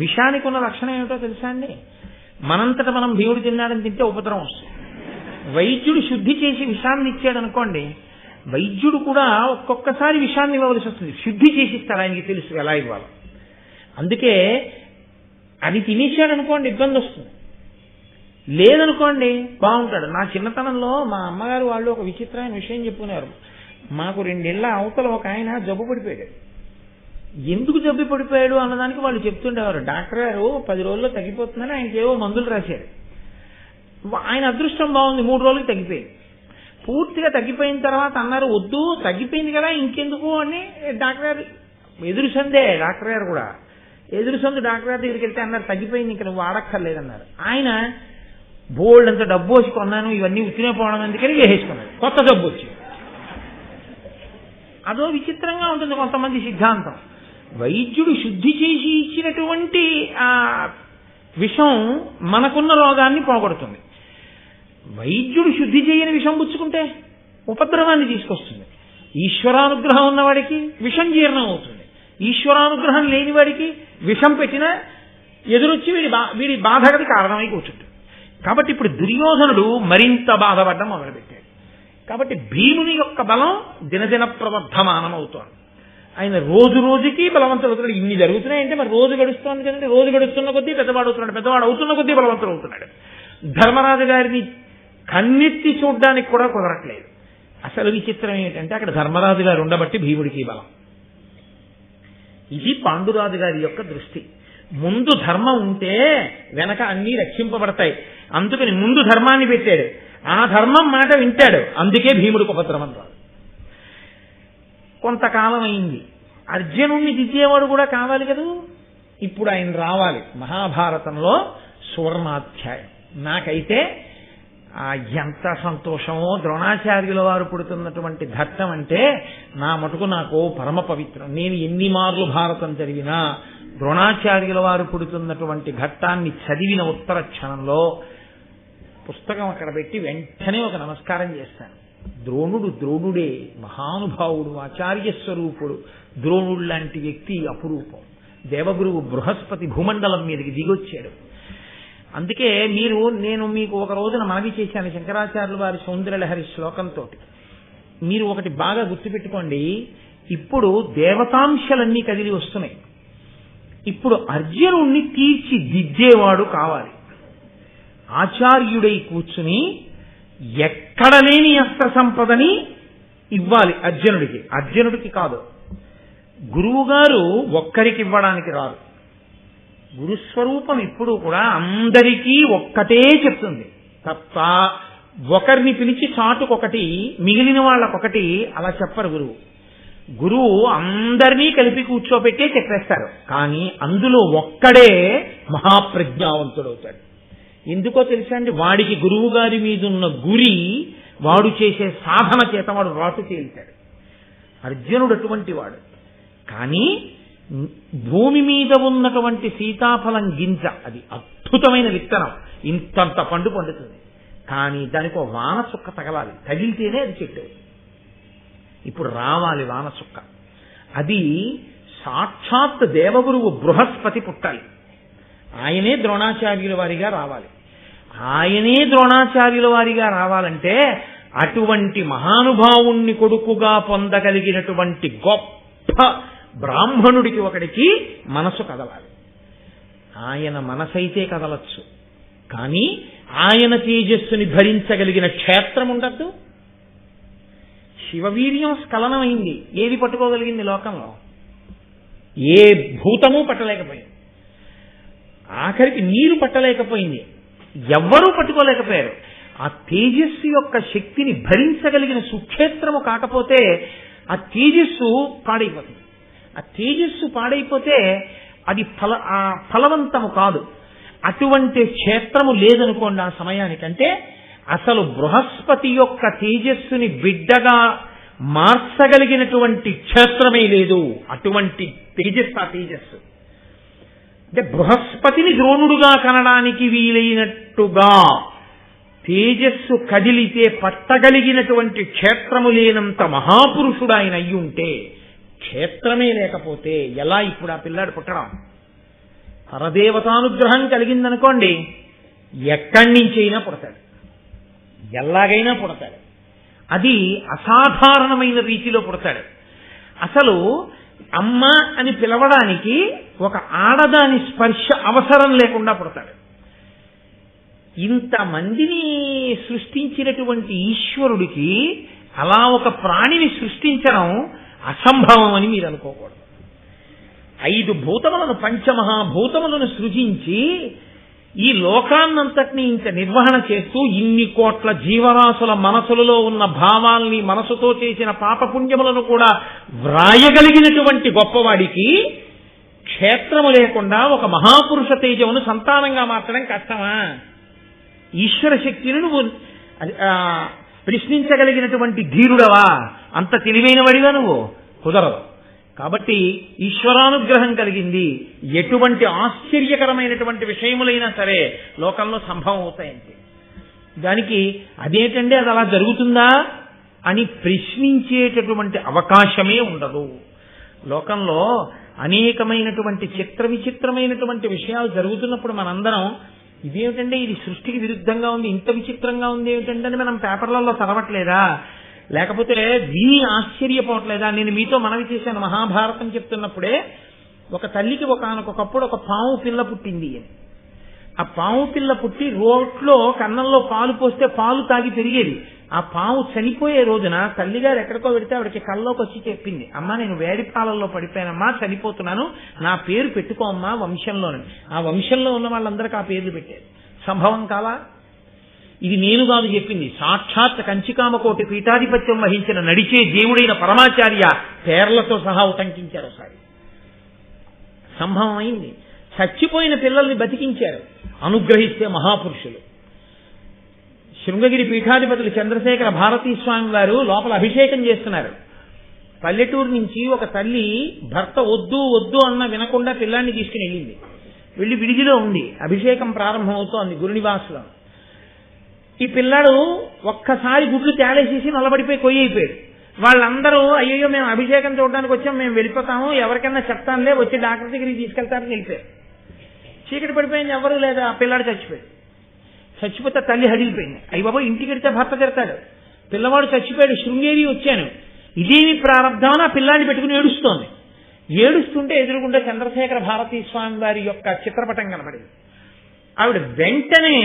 విషానికి ఉన్న లక్షణం ఏమిటో తెలుసా అండి, మనంతట మనం భీముడు తిన్నాడని తింటే ఉపద్రవం వస్తుంది. వైద్యుడు శుద్ధి చేసి విషాన్ని ఇచ్చాడు అనుకోండి, వైద్యుడు కూడా ఒక్కొక్కసారి విషాన్ని ఇవ్వవలసి వస్తుంది, శుద్ధి చేసిస్తాడు, ఆయనకి తెలుసు ఎలా ఇవ్వాలో. అందుకే అది తినేశాడు అనుకోండి ఇబ్బంది వస్తుంది, లేదనుకోండి బాగుంటాడు. నా చిన్నతనంలో మా అమ్మగారు వాళ్ళు ఒక విచిత్రమైన విషయం చెప్పుకునేవారు. మాకు 2 ఏళ్ల అవతల ఒక ఆయన జబ్బు పడిపోయాడు. ఎందుకు జబ్బు పడిపోయాడు అన్నదానికి వాళ్ళు చెప్తుండేవారు, డాక్టర్ గారు 10 రోజుల్లో తగ్గిపోతుందని ఆయనకి ఏవో మందులు రాశారు. ఆయన అదృష్టం బాగుంది, 3 రోజులకి తగ్గిపోయింది. పూర్తిగా తగ్గిపోయిన తర్వాత అన్నారు, వద్దు తగ్గిపోయింది కదా ఇంకెందుకు అని డాక్టర్ గారు ఎదురుసందే. డాక్టర్ గారు కూడా ఎదురుసందు డాక్టర్ గారి దగ్గరికి వెళ్తే అన్నారు, తగ్గిపోయింది ఇంకా నువ్వు వాడక్కర్లేదన్నారు. ఆయన బోల్డ్ అంత డబ్బు వచ్చి కొన్నాను, ఇవన్నీ ఉత్తినే పోవడం ఎందుకని వేసేసుకున్నాడు, కొత్త జబ్బు వచ్చి. అదో విచిత్రంగా ఉంటుంది కొంతమంది సిద్ధాంతం. వైద్యుడు శుద్ధి చేసి ఇచ్చినటువంటి ఆ విషం మనకున్న రోగాన్ని పోగొడుతుంది. వైద్యుడు శుద్ధి చేయని విషం పుచ్చుకుంటే ఉపద్రవాన్ని తీసుకొస్తుంది. ఈశ్వరానుగ్రహం ఉన్నవాడికి విషం జీర్ణం అవుతుంది, ఈశ్వరానుగ్రహం లేని వాడికి విషం పెట్టినా ఎదురొచ్చి వీడి బాధకి కారణమై కూర్చుంటుంది. కాబట్టి ఇప్పుడు దుర్యోధనుడు మరింత బాధపడడం మొదలుపెట్టాడు. కాబట్టి భీముని యొక్క బలం దినదిన ప్రవర్ధమానం అవుతోంది. ఆయన రోజు రోజుకి బలవంతుడు అవుతున్నాడు. ఇన్ని జరుగుతున్నాయంటే మరి రోజు గడుస్తోంది కదండి, రోజు గడుస్తున్న కొద్దీ పెద్దవాడు అవుతున్నాడు, పెద్దవాడు అవుతున్న కొద్దీ బలవంతుడు అవుతున్నాడు. ధర్మరాజు గారిని కన్నెత్తి చూడ్డానికి కూడా కుదరట్లేదు. అసలు విచిత్రం ఏంటంటే అక్కడ ధర్మరాజు గారు ఉండబట్టి భీముడికి బలం. ఇది పాండురాజు గారి యొక్క దృష్టి. ముందు ధర్మం ఉంటే వెనక అన్నీ రక్షింపబడతాయి. అందుకని ముందు ధర్మాన్ని పెట్టాడు, ఆ ధర్మం మాట వింటాడు, అందుకే భీముడికి ఉపద్రవం రాదు. కొంతకాలం అయింది, అర్జునుణ్ణి దిద్దేవాడు కూడా కావాలి కదా, ఇప్పుడు ఆయన రావాలి. మహాభారతంలో సువర్ణాధ్యాయం. నాకైతే ఎంత సంతోషమో, ద్రోణాచార్యుల వారు పుడుతున్నటువంటి ఘట్టం అంటే నా మటుకు నాకు పరమ పవిత్రం. నేను ఎన్ని మార్లు భారతం చదివినా ద్రోణాచార్యుల వారు పుడుతున్నటువంటి ఘట్టాన్ని చదివిన ఉత్తర క్షణంలో పుస్తకం అక్కడ పెట్టి వెంటనే ఒక నమస్కారం చేస్తాను. ద్రోణుడే మహానుభావుడు, ఆచార్య స్వరూపుడు. ద్రోణుడు లాంటి వ్యక్తి అపురూపం. దేవగురువు బృహస్పతి భూమండలం మీదకి దిగొచ్చాడు. అందుకే నేను మీకు ఒక రోజున మనవి చేశాను శంకరాచార్యుల వారి సౌందర్యలహరి శ్లోకంతో. మీరు ఒకటి బాగా గుర్తుపెట్టుకోండి, ఇప్పుడు దేవతాంశలన్నీ కదిలి వస్తున్నాయి. ఇప్పుడు అర్జునుణ్ణి తీర్చిదిద్దేవాడు కావాలి. ఆచార్యుడై కూర్చుని ఎక్కడ లేని అస్త్ర సంపదని ఇవ్వాలి అర్జునుడికి కాదు. గురువు గారు ఒక్కరికి ఇవ్వడానికి రాదు. గురుస్వరూపం ఎప్పుడూ కూడా అందరికీ ఒక్కటే చెప్తుంది తప్ప ఒకరిని పిలిచి చాటుకొకటి మిగిలిన వాళ్ళకొకటి అలా చెప్పరు. గురువు అందరినీ కలిపి కూర్చోబెట్టే చెప్పేస్తారు, కానీ అందులో ఒక్కడే మహాప్రజ్ఞావంతుడవుతాడు. ఎందుకో తెలుసా అండి, వాడికి గురువు గారి మీద ఉన్న గురి, వాడు చేసే సాధన చేత వాడు రాటు తేలుతాడు. అర్జునుడు అటువంటి వాడు. కానీ భూమి మీద ఉన్నటువంటి సీతాఫలం గింజ, అది అద్భుతమైన విత్తనం, ఇంతంత పండు పండుతుంది. కానీ దానికి ఒక వాన చుక్క తగలాలి, తగిలితేనే అది చెట్టు. ఇప్పుడు రావాలి వాన చుక్క. అది సాక్షాత్ దేవగురువు బృహస్పతి పుట్టాలి. ఆయనే ద్రోణాచార్యుల వారిగా రావాలి. ఆయనే ద్రోణాచార్యుల వారిగా రావాలంటే అటువంటి మహానుభావుణ్ణి కొడుకుగా పొందగలిగినటువంటి గొప్ప బ్రాహ్మణుడికి ఒకడికి మనసు కదలాలి. ఆయన మనసైతే కదలచ్చు, కానీ ఆయన తేజస్సుని భరించగలిగిన క్షేత్రం ఉండద్దు. శివవీర్యం స్ఖలనమైంది, ఏది పట్టుకోగలిగింది లోకంలో? ఏ భూతము పట్టలేకపోయింది. ఆఖరికి నీరు పట్టలేకపోయింది, ఎవ్వరూ పట్టుకోలేకపోయారు. ఆ తేజస్సు యొక్క శక్తిని భరించగలిగిన సుక్షేత్రము కాకపోతే ఆ తేజస్సు పాడైపోతుంది. ఆ తేజస్సు పాడైపోతే అది ఫలవంతము కాదు. అటువంటి క్షేత్రము లేదనుకోండి ఆ సమయానికంటే అసలు బృహస్పతి యొక్క తేజస్సుని బిడ్డగా మార్చగలిగినటువంటి క్షేత్రమే లేదు. అటువంటి తేజస్సు, ఆ తేజస్సు అంటే బృహస్పతిని ద్రోణుడుగా కనడానికి వీలైనట్టుగా తేజస్సు కదిలితే పట్టగలిగినటువంటి క్షేత్రము లేనంత మహాపురుషుడు ఆయన అయ్యి ఉంటే, క్షేత్రమే లేకపోతే ఎలా ఇప్పుడు ఆ పిల్లాడు పుట్టడం? పరదేవతానుగ్రహం కలిగిందనుకోండి, ఎక్కడి నుంచైనా పుడతాడు, ఎలాగైనా పుడతాడు. అది అసాధారణమైన రీతిలో పుడతాడు. అసలు అమ్మ అని పిలవడానికి ఒక ఆడదాని స్పర్శ అవసరం లేకుండా పుడతాడు. ఇంతమందిని సృష్టించినటువంటి ఈశ్వరుడికి అలా ఒక ప్రాణిని సృష్టించడం అసంభవం అని మీరు అనుకోకూడదు. 5 భూతములను, పంచమహాభూతములను సృజించి ఈ లోకాన్నంతటినీ ఇంత నిర్వహణ చేస్తూ ఇన్ని కోట్ల జీవరాశుల మనసులలో ఉన్న భావాల్ని, మనసుతో చేసిన పాపపుణ్యములను కూడా వ్రాయగలిగినటువంటి గొప్పవాడికి క్షేత్రము లేకుండా ఒక మహాపురుష తేజమును సంతానంగా మార్చడం కష్టమా? ఈశ్వర శక్తిని నువ్వు ప్రశ్నించగలిగినటువంటి ధీరుడవా? అంత తెలివైన వాడివా నువ్వు? కుదరదు. కాబట్టి ఈశ్వరానుగ్రహం కలిగింది. ఎటువంటి ఆశ్చర్యకరమైనటువంటి విషయములైనా సరే లోకంలో సంభవం అవుతాయంటే దానికి అదేంటంటే అది అలా జరుగుతుందా అని ప్రశ్నించేటటువంటి అవకాశమే ఉండదు. లోకంలో అనేకమైనటువంటి చిత్ర విచిత్రమైనటువంటి విషయాలు జరుగుతున్నప్పుడు మనందరం ఇదేమిటంటే, ఇది సృష్టికి విరుద్ధంగా ఉంది, ఇంత విచిత్రంగా ఉంది ఏమిటంటే అని మనం పేపర్లలో చదవట్లేదా? లేకపోతే విని ఆశ్చర్యపోవట్లేదా? నేను మీతో మనవి చేశాను, మహాభారతం చెప్తున్నప్పుడే ఒక తల్లికి ఒకనకొకప్పుడు ఒక పాము పిల్ల పుట్టింది అని. ఆ పాము పిల్ల పుట్టి రోట్లో కన్నంలో పాలు పోస్తే పాలు తాగి పెరిగేది. ఆ పాము చనిపోయే రోజున తల్లిగారు ఎక్కడికో పెడితే ఆవిడకి కల్లోకి వచ్చి చెప్పింది, అమ్మా నేను వేడి పాలల్లో పడిపోయానమ్మా, చనిపోతున్నాను, నా పేరు పెట్టుకోమ్మా వంశంలోని. ఆ వంశంలో ఉన్న వాళ్ళందరికీ ఆ పేర్లు పెట్టారు. సంభవం కాలా? ఇది నేను కాదు చెప్పింది, సాక్షాత్ కంచికామకోటి పీఠాధిపత్యం వహించిన నడిచే దేవుడైన పరమాచార్య పేర్లతో సహా ఉటంకించారు. ఒకసారి సంభవం అయింది. చచ్చిపోయిన పిల్లల్ని బతికించారు అనుగ్రహిస్తే మహాపురుషులు. శృంగగిరి పీఠాధిపతులు చంద్రశేఖర భారతీ స్వామి వారు లోపల అభిషేకం చేస్తున్నారు. పల్లెటూరు నుంచి ఒక తల్లి భర్త వద్దు వద్దు అన్న వినకుండా పిల్లాన్ని తీసుకుని వెళ్ళింది. వెళ్ళి విడిదిలో ఉంది, అభిషేకం ప్రారంభమవుతోంది గురునివాసులో. ఈ పిల్లాడు ఒక్కసారి గుడ్లు తేలేసేసి నల్లబడిపోయి కొయ్యైపోయాడు. వాళ్ళందరూ అయ్యో మేము అభిషేకం చూడడానికి వచ్చాం, మేము వెళ్ళిపోతాము, ఎవరికైనా చెప్తానులే, వచ్చి డాక్టర్ దగ్గరికి తీసుకెళ్తారని వెళ్ళిపోయారు. చీకటి పడిపోయింది, ఎవరూ లేదా, ఆ పిల్లాడు చచ్చిపోయాడు. చచ్చిపోతే తల్లి హడిలిపోయింది. అయ్యి బాబా ఇంటికి వెళ్తే భర్త తిడతాడు, పిల్లవాడు చచ్చిపోయాడు, శృంగేరి వచ్చాను, ఇదేమి ప్రారంభం, ఆ పిల్లాన్ని పెట్టుకుని ఏడుస్తోంది. ఏడుస్తుంటే ఎదురుగుండా చంద్రశేఖర భారతీ స్వామి వారి యొక్క చిత్రపటం కనబడింది. ఆవిడ వెంటనే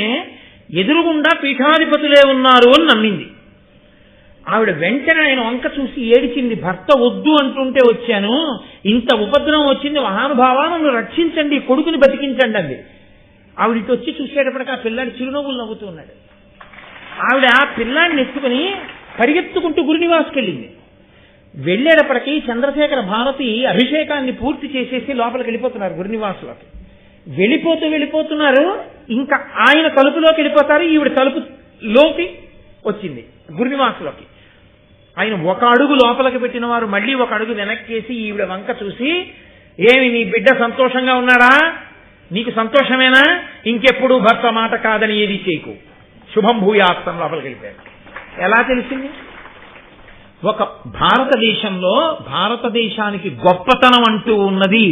ఎదురుగుండా పీఠాధిపతులే ఉన్నారు అని నమ్మింది. ఆవిడ వెంటనే ఆయన వంక చూసి ఏడిచింది, భర్త వద్దు అంటుంటే వచ్చాను, ఇంత ఉపద్రవం వచ్చింది, మహానుభావా నన్ను రక్షించండి, కొడుకుని బతికించండి అంది. ఆవిడ ఇటు వచ్చి చూసేటప్పటికి ఆ పిల్లాడి చిరునవ్వులు నవ్వుతూ ఉన్నాడు. ఆవిడ ఆ పిల్లాడిని ఎత్తుకుని పరిగెత్తుకుంటూ గురునివాసుకి వెళ్ళింది. వెళ్ళేటప్పటికీ చంద్రశేఖర భారతి అభిషేకాన్ని పూర్తి చేసేసి లోపలికి వెళ్ళిపోతున్నారు గురునివాసులోకి. వెళ్ళిపోతున్నారు, ఇంకా ఆయన తలుపులోకి వెళ్ళిపోతారు, ఈవిడ తలుపులోకి వచ్చింది గురునివాసులోకి. ఆయన ఒక అడుగు లోపలికి పెట్టిన వారు మళ్ళీ ఒక అడుగు వెనక్కేసి ఈవిడ వంక చూసి, ఏమి నీ బిడ్డ సంతోషంగా ఉన్నాడా, నీకు సంతోషమేనా, ఇంకెప్పుడు భర్త మాట కాదని ఏది చేయకు, శుభం భూయాస్తం లోపలికి వెళ్ళిపోయారు. ఎలా తెలిసింది? ఒక భారతదేశంలో భారతదేశానికి గొప్పతనం అంటూ ఉన్నది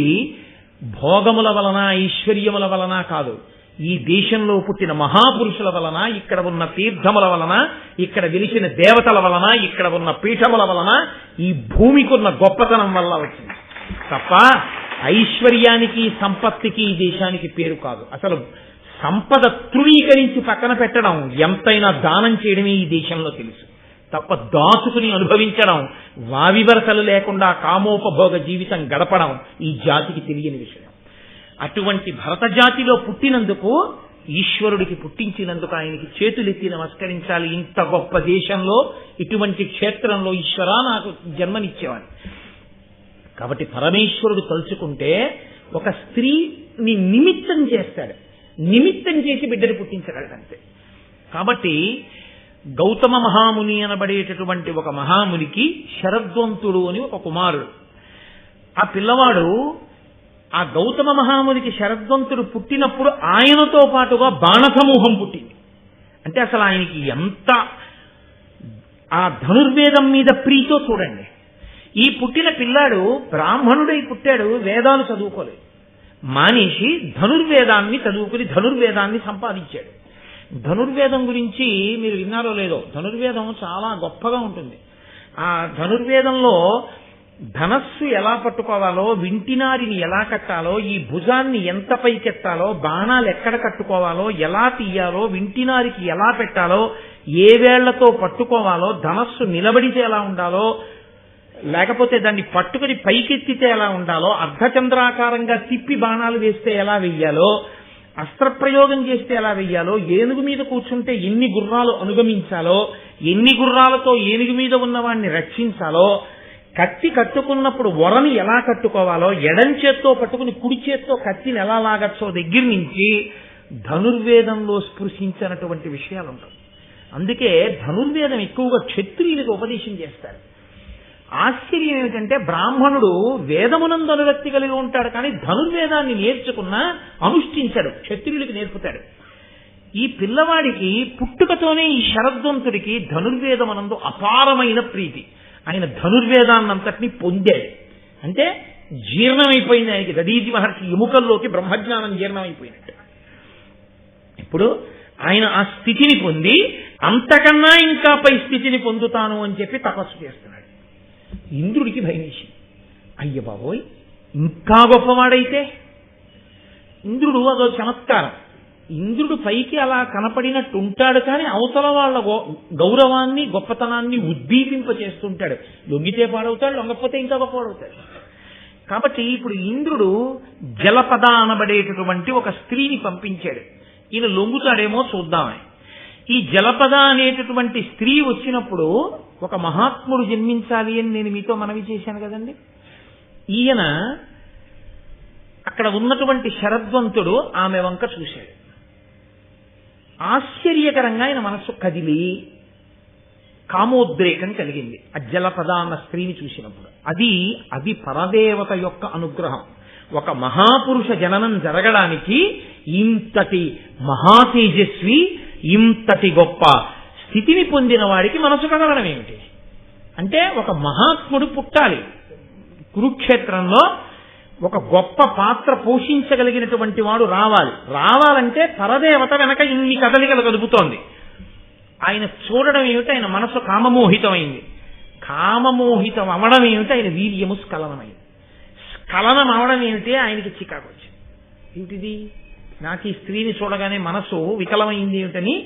భోగముల వలన ఐశ్వర్యముల వలన కాదు, ఈ దేశంలో పుట్టిన మహాపురుషుల వలన, ఇక్కడ ఉన్న తీర్థముల వలన, ఇక్కడ వెలిసిన దేవతల వలన, ఇక్కడ ఉన్న పీఠముల వలన, ఈ భూమికున్న గొప్పతనం వల్ల వచ్చింది తప్ప ఐశ్వర్యానికి సంపత్తికి ఈ దేశానికి పేరు కాదు. అసలు సంపద తృణీకరించి పక్కన పెట్టడం, ఎంతైనా దానం చేయడమే ఈ దేశంలో తెలుసు తప్ప దాచుకుని అనుభవించడం, వావివరసలు లేకుండా కామోపభోగ జీవితం గడపడం ఈ జాతికి తెలియని విషయం. అటువంటి భరత జాతిలో పుట్టినందుకు, ఈశ్వరుడికి పుట్టించినందుకు ఆయనకి చేతులెత్తి నమస్కరించాలి. ఇంత గొప్ప దేశంలో, ఇటువంటి క్షేత్రంలో ఈశ్వరా నాకు జన్మనిచ్చేవాడు. కాబట్టి పరమేశ్వరుడు తలుచుకుంటే ఒక స్త్రీని నిమిత్తం చేస్తాడు, నిమిత్తం చేసి బిడ్డని పుట్టించగలడంతే. కాబట్టి గౌతమ మహాముని అనబడేటటువంటి ఒక మహామునికి శరద్వంతుడు అని ఒక కుమారుడు. ఆ పిల్లవాడు, ఆ గౌతమ మహామునికి శరద్వంతుడు పుట్టినప్పుడు ఆయనతో పాటుగా బాణసమూహం పుట్టింది. అంటే అసలు ఆయనకి ఎంత ఆ ధనుర్వేదం మీద ప్రీతో చూడండి. ఈ పుట్టిన పిల్లాడు బ్రాహ్మణుడై పుట్టాడు, వేదాలు చదువుకోలేదు, మానేసి ధనుర్వేదాన్ని చదువుకుని ధనుర్వేదాన్ని సంపాదించాడు. ధనుర్వేదం గురించి మీరు విన్నారో లేదో, ధనుర్వేదం చాలా గొప్పగా ఉంటుంది. ఆ ధనుర్వేదంలో ధనస్సు ఎలా పట్టుకోవాలో, వింటినారిని ఎలా కట్టాలో, ఈ భుజాన్ని ఎంత పైకెత్తాలో, బాణాలు ఎక్కడ కట్టుకోవాలో, ఎలా తీయాలో, వింటినారికి ఎలా పెట్టాలో, ఏ వేళ్లతో పట్టుకోవాలో, ధనస్సు నిలబడితే ఎలా ఉండాలో, లేకపోతే దాన్ని పట్టుకుని పైకెత్తితే ఎలా ఉండాలో, అర్ధచంద్రాకారంగా తిప్పి బాణాలు వేస్తే ఎలా వెయ్యాలో, అస్త్రప్రయోగం చేస్తే ఎలా వెయ్యాలో, ఏనుగు మీద కూర్చుంటే ఎన్ని గుర్రాలు అనుగమించాలో, ఎన్ని గుర్రాలతో ఏనుగు మీద ఉన్నవాడిని రక్షించాలో, కత్తి కట్టుకున్నప్పుడు వరని ఎలా కట్టుకోవాలో, ఎడం చేత్తో పట్టుకుని కుడి చేత్తో కత్తిని ఎలా లాగచ్చో దగ్గర నుంచి ధనుర్వేదంలో స్పృశించినటువంటి విషయాలు ఉంటాయి. అందుకే ధనుర్వేదం ఎక్కువగా క్షత్రియులకు ఉపదేశం చేస్తారు. ఆశ్చర్యం ఏమిటంటే బ్రాహ్మణుడు వేదమునందు అనురక్తి కలిగి ఉంటాడు, కానీ ధనుర్వేదాన్ని నేర్చుకున్నా అనుష్ఠించాడు, క్షత్రియుడికి నేర్పుతాడు. ఈ పిల్లవాడికి పుట్టుకతోనే ఈ శరద్వంతుడికి ధనుర్వేదమునందు అపారమైన ప్రీతి. ఆయన ధనుర్వేదాన్నంతటినీ పొందాడు. అంటే జీర్ణమైపోయింది ఆయనకి. దదీజి మహర్షి ఎముకల్లోకి బ్రహ్మజ్ఞానం జీర్ణమైపోయినట్టు. ఇప్పుడు ఆయన ఆ స్థితిని పొంది అంతకన్నా ఇంకా పై స్థితిని పొందుతాను అని చెప్పి తపస్సు చేస్తున్నాడు. ఇంద్రుడికి భయమేసి, అయ్య బాబోయ్ ఇంకా గొప్పవాడైతే. ఇంద్రుడు అదో చమత్కారం. ఇంద్రుడు పైకి అలా కనపడినట్టు ఉంటాడు, కానీ అవతల వాళ్ళ గౌరవాన్ని గొప్పతనాన్ని ఉద్దీపింప చేస్తుంటాడు. లొంగితే పాడవుతాడు, లొంగకపోతే ఇంకా గొప్పవాడవుతాడు. కాబట్టి ఇప్పుడు ఇంద్రుడు జలపద అనబడేటటువంటి ఒక స్త్రీని పంపించాడు. ఈయన లొంగుతాడేమో చూద్దామని. ఈ జలపద అనేటటువంటి స్త్రీ వచ్చినప్పుడు ఒక మహాత్ముడు జన్మించాలి అని నేను మీతో మనవి చేశాను కదండి. ఈయన అక్కడ ఉన్నటువంటి శరద్వంతుడు ఆమె వంక చూశాడు. ఆశ్చర్యకరంగా ఆయన మనస్సు కదిలి కామోద్రేకం కలిగింది ఆ జలపద అన్న స్త్రీని చూసినప్పుడు. అది పరదేవత యొక్క అనుగ్రహం. ఒక మహాపురుష జననం జరగడానికి ఇంతటి మహాతేజస్వి, ఇంతటి గొప్ప స్థితిని పొందిన వాడికి మనసు కదలడం ఏమిటి? అంటే ఒక మహాత్ముడు పుట్టాలి, కురుక్షేత్రంలో ఒక గొప్ప పాత్ర పోషించగలిగినటువంటి వాడు రావాలంటే పరదేవత వెనక ఇన్ని కదలికలు కదుపుతోంది. ఆయన చూడడం ఏమిటి? ఆయన మనసు కామమోహితమైంది. కామమోహితం అవడం ఏమిటి? ఆయన వీర్యము స్ఖలనమైంది. స్ఖలనం అవడం ఏమిటి? ఆయనకి చికాకు వచ్చింది. ఏమిటిది? నాకు ఈ స్త్రీని చూడగానే మనసు వికలమైంది ఏమిటని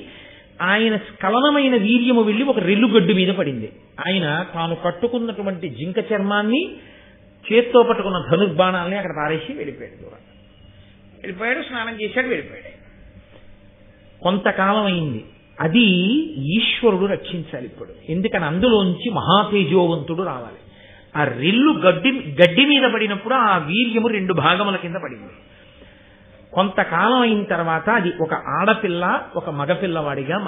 ఆయన స్ఖలనమైన వీర్యము వెళ్ళి ఒక రెల్లుగడ్డు మీద పడింది. ఆయన తాను కట్టుకున్నటువంటి జింక చర్మాన్ని, చేత్తో పట్టుకున్న ధనుర్బాణాలని అక్కడ పారేసి వెళ్ళిపోయాడు. దూరంగా వెళ్ళిపోయాడు, స్నానం చేశాడు, వెళ్ళిపోయాడు. కొంతకాలం అయింది. అది ఈశ్వరుడు రక్షించాలి ఇప్పుడు. ఎందుకని అందులోంచి మహాతేజోవంతుడు రావాలి. ఆ రెల్లు గడ్డి మీద పడినప్పుడు ఆ వీర్యము 2 భాగముల కింద పడింది. కొంతకాలం అయిన తర్వాత అది ఒక ఆడపిల్ల, ఒక మగపిల్లవాడిగా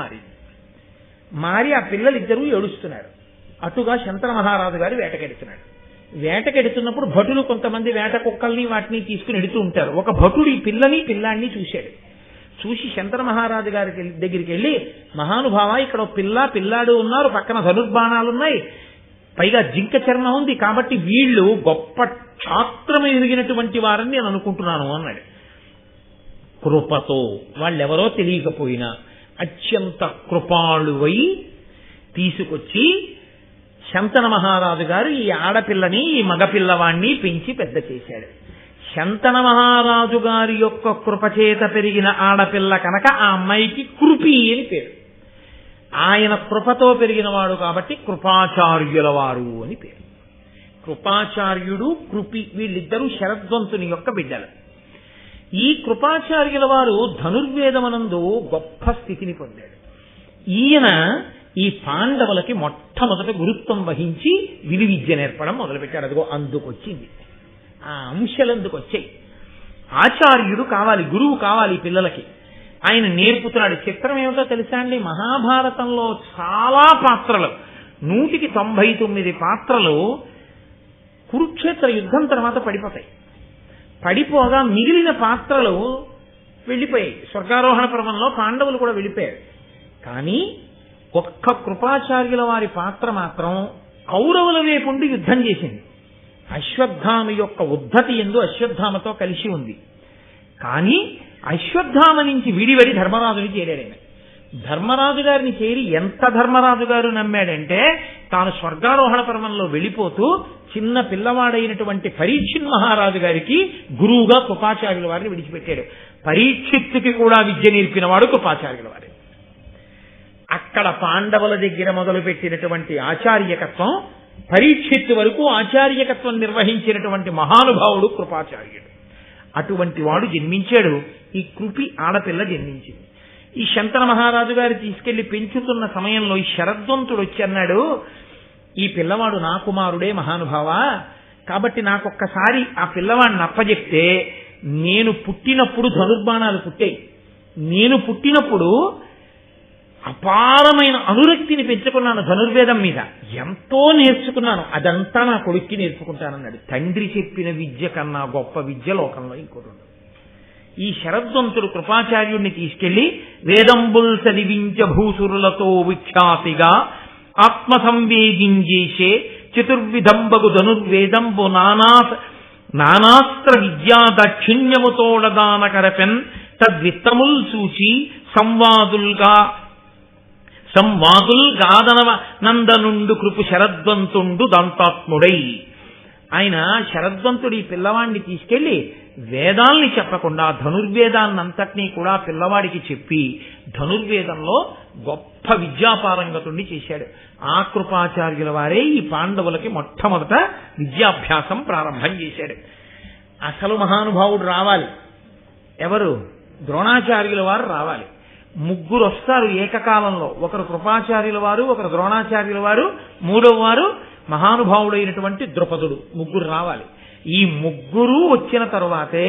మారి ఆ పిల్లలిద్దరూ ఏడుస్తున్నారు. అటుగా శంతన మహారాజు గారు వేటకెడుతున్నాడు. వేటకెడుతున్నప్పుడు భటులు కొంతమంది వేట కుక్కల్ని వాటిని తీసుకుని ఎడుతూ ఉంటారు. ఒక భటుడు ఈ పిల్లాన్ని చూశాడు. చూసి శంతన మహారాజు గారి దగ్గరికి వెళ్ళి, మహానుభావ, ఇక్కడ పిల్లాడు ఉన్నారు, పక్కన ధనుర్బాణాలున్నాయి, పైగా జింక చర్మం ఉంది, కాబట్టి వీళ్ళు గొప్ప క్షాత్రము ఎదిగినటువంటి వారని నేను అనుకుంటున్నాను అన్నాడు. కృపతో, వాళ్ళెవరో తెలియకపోయినా అత్యంత కృపాళువై తీసుకొచ్చి శంతన మహారాజు గారు ఈ ఆడపిల్లని ఈ మగపిల్లవాణ్ణి పెంచి పెద్ద చేశాడు. శంతన మహారాజు గారి యొక్క కృపచేత పెరిగిన ఆడపిల్ల కనుక ఆ అమ్మాయికి కృపి అని పేరు. ఆయన కృపతో పెరిగినవాడు కాబట్టి కృపాచార్యుల వారు అని పేరు. కృపాచార్యుడు, కృపి వీళ్ళిద్దరూ శరద్వంతుని యొక్క బిడ్డలు. ఈ కృపాచార్యుల వారు ధనుర్వేదమనందు గొప్ప స్థితిని పొందాడు. ఈయన ఈ పాండవులకి మొట్టమొదట గురుత్వం వహించి విలువిద్య నేర్పడం మొదలుపెట్టాడు. అదిగో అందుకొచ్చింది, ఆ అంశాలందుకు వచ్చాయి. ఆచార్యుడు కావాలి, గురువు కావాలి పిల్లలకి. ఆయన నేర్పుతున్నాడు. చిత్రం ఏమిటో తెలుసా అండి, మహాభారతంలో చాలా పాత్రలు, 199 పాత్రలు కురుక్షేత్ర యుద్ధం తర్వాత పడిపోతాయి. పడిపోగా మిగిలిన పాత్రలు వెళ్ళిపోయాయి. స్వర్గారోహణ పర్వంలో పాండవులు కూడా వెళ్ళిపోయారు. కానీ ఒక్క కృపాచార్యుల వారి పాత్ర మాత్రం కౌరవుల వైపుండి యుద్ధం చేసింది. అశ్వత్థామ యొక్క ఉద్ధతి ఎందు అశ్వత్థామతో కలిసి ఉంది. కానీ అశ్వత్థామ నుంచి విడివడి ధర్మరాజుని చేరాడు. ధర్మరాజు గారిని చేరి ఎంత ధర్మరాజు గారు నమ్మాడంటే తాను స్వర్గారోహణ పర్వంలో వెళ్ళిపోతూ చిన్న పిల్లవాడైనటువంటి పరీక్షిత్ మహారాజు గారికి గురువుగా కృపాచార్యుల వారిని విడిచిపెట్టాడు. పరీక్షిత్తుకి కూడా విద్య నేర్పినవాడు కృపాచార్యుల వారి. అక్కడ పాండవుల దగ్గర మొదలుపెట్టినటువంటి ఆచార్యకత్వం పరీక్షిత్తు వరకు ఆచార్యకత్వం నిర్వహించినటువంటి మహానుభావుడు కృపాచార్యుడు. అటువంటి వాడు జన్మించాడు. ఈ కృపి ఆడపిల్ల జన్మించింది. ఈ శంతన మహారాజు గారు తీసుకెళ్లి పెంచుతున్న సమయంలో ఈ శరద్వంతుడు వచ్చి అన్నాడు, ఈ పిల్లవాడు నా కుమారుడే మహానుభావ, కాబట్టి నాకొక్కసారి ఆ పిల్లవాడిని అప్పజెప్తే, నేను పుట్టినప్పుడు ధనుర్బాణాలు పుట్టాయి, నేను పుట్టినప్పుడు అపారమైన అనురక్తిని పెంచుకున్నాను ధనుర్వేదం మీద, ఎంతో నేర్చుకున్నాను, అదంతా నా కొడుక్కి నేర్చుకుంటానన్నాడు. తండ్రి చెప్పిన విద్య కన్నా గొప్ప విద్య లోకంలో ఇంకోటి ఉండదు. ఈ శరద్వంతుడు కృపాచార్యుడిని తీసుకెళ్లి వేదంబుల్ చదివించ భూసురులతో విఖ్యాతిగా ఆత్మ సంవేదించేసే చతుర్విధంబగు ధనుర్వేదంబు నానాస్త్ర విద్యా దాక్షిణ్యముతోడదానకరపెన్ తద్విత్తముల్ చూచి సంవాదుల్ గాదనవ నందనుండు కృపు శరద్వంతుండు దంతాత్ముడై. ఆయన శరద్వంతుడు ఈ పిల్లవాడిని తీసుకెళ్లి వేదాల్ని చెప్పకుండా ధనుర్వేదాన్నంతటినీ కూడా పిల్లవాడికి చెప్పి ధనుర్వేదంలో గొప్ప విద్యాపారంగతుణ్ణి చేశాడు. ఆ కృపాచార్యుల వారే ఈ పాండవులకి మొట్టమొదట విద్యాభ్యాసం ప్రారంభం చేశాడు. అసలు మహానుభావుడు రావాలి. ఎవరు? ద్రోణాచార్యుల వారు రావాలి. ముగ్గురు వస్తారు ఏకకాలంలో. ఒకరు కృపాచార్యుల వారు, ఒకరు ద్రోణాచార్యుల వారు, మూడవ వారు మహానుభావుడైనటువంటి ద్రుపదుడు. ముగ్గురు రావాలి. ఈ ముగ్గురు వచ్చిన తరువాతే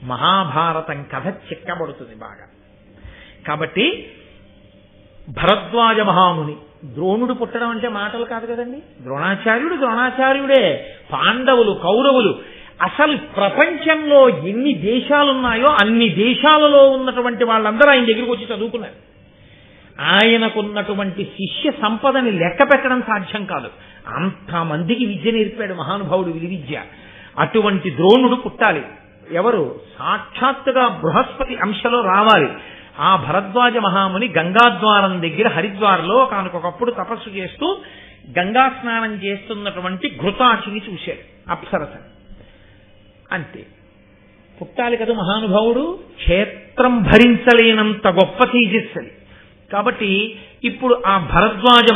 మహాభారతం కథ చిక్కబడుతుంది బాగా. కాబట్టి భరద్వాజ మహాముని, ద్రోణుడు పుట్టడం అంటే మాటలు కాదు కదండి. ద్రోణాచార్యుడే. పాండవులు, కౌరవులు, అసలు ప్రపంచంలో ఎన్ని దేశాలున్నాయో అన్ని దేశాలలో ఉన్నటువంటి వాళ్ళందరూ ఆయన దగ్గరికి వచ్చి చదువుకున్నారు. ఆయనకున్నటువంటి శిష్య సంపదని లెక్క పెట్టడం సాధ్యం కాదు. అంతమందికి విద్య నేర్పాడు మహానుభావుడు, విలువిద్య. అటువంటి ద్రోణుడు పుట్టాలి. ఎవరు? సాక్షాత్తుగా బృహస్పతి అంశలో రావాలి. ఆ భరద్వాజ మహాముని గంగాద్వారం దగ్గర హరిద్వార్లో ఒకనకొకప్పుడు తపస్సు చేస్తూ గంగా స్నానం చేస్తున్నటువంటి ఘృతాచిని చూశాడు, అప్సరస. అంతే, పుట్టాలి కదా మహానుభావుడు. క్షేత్రం భరించలేనంత గొప్ప తేజస్సది. కాబట్టి ఇప్పుడు ఆ భరద్వాజ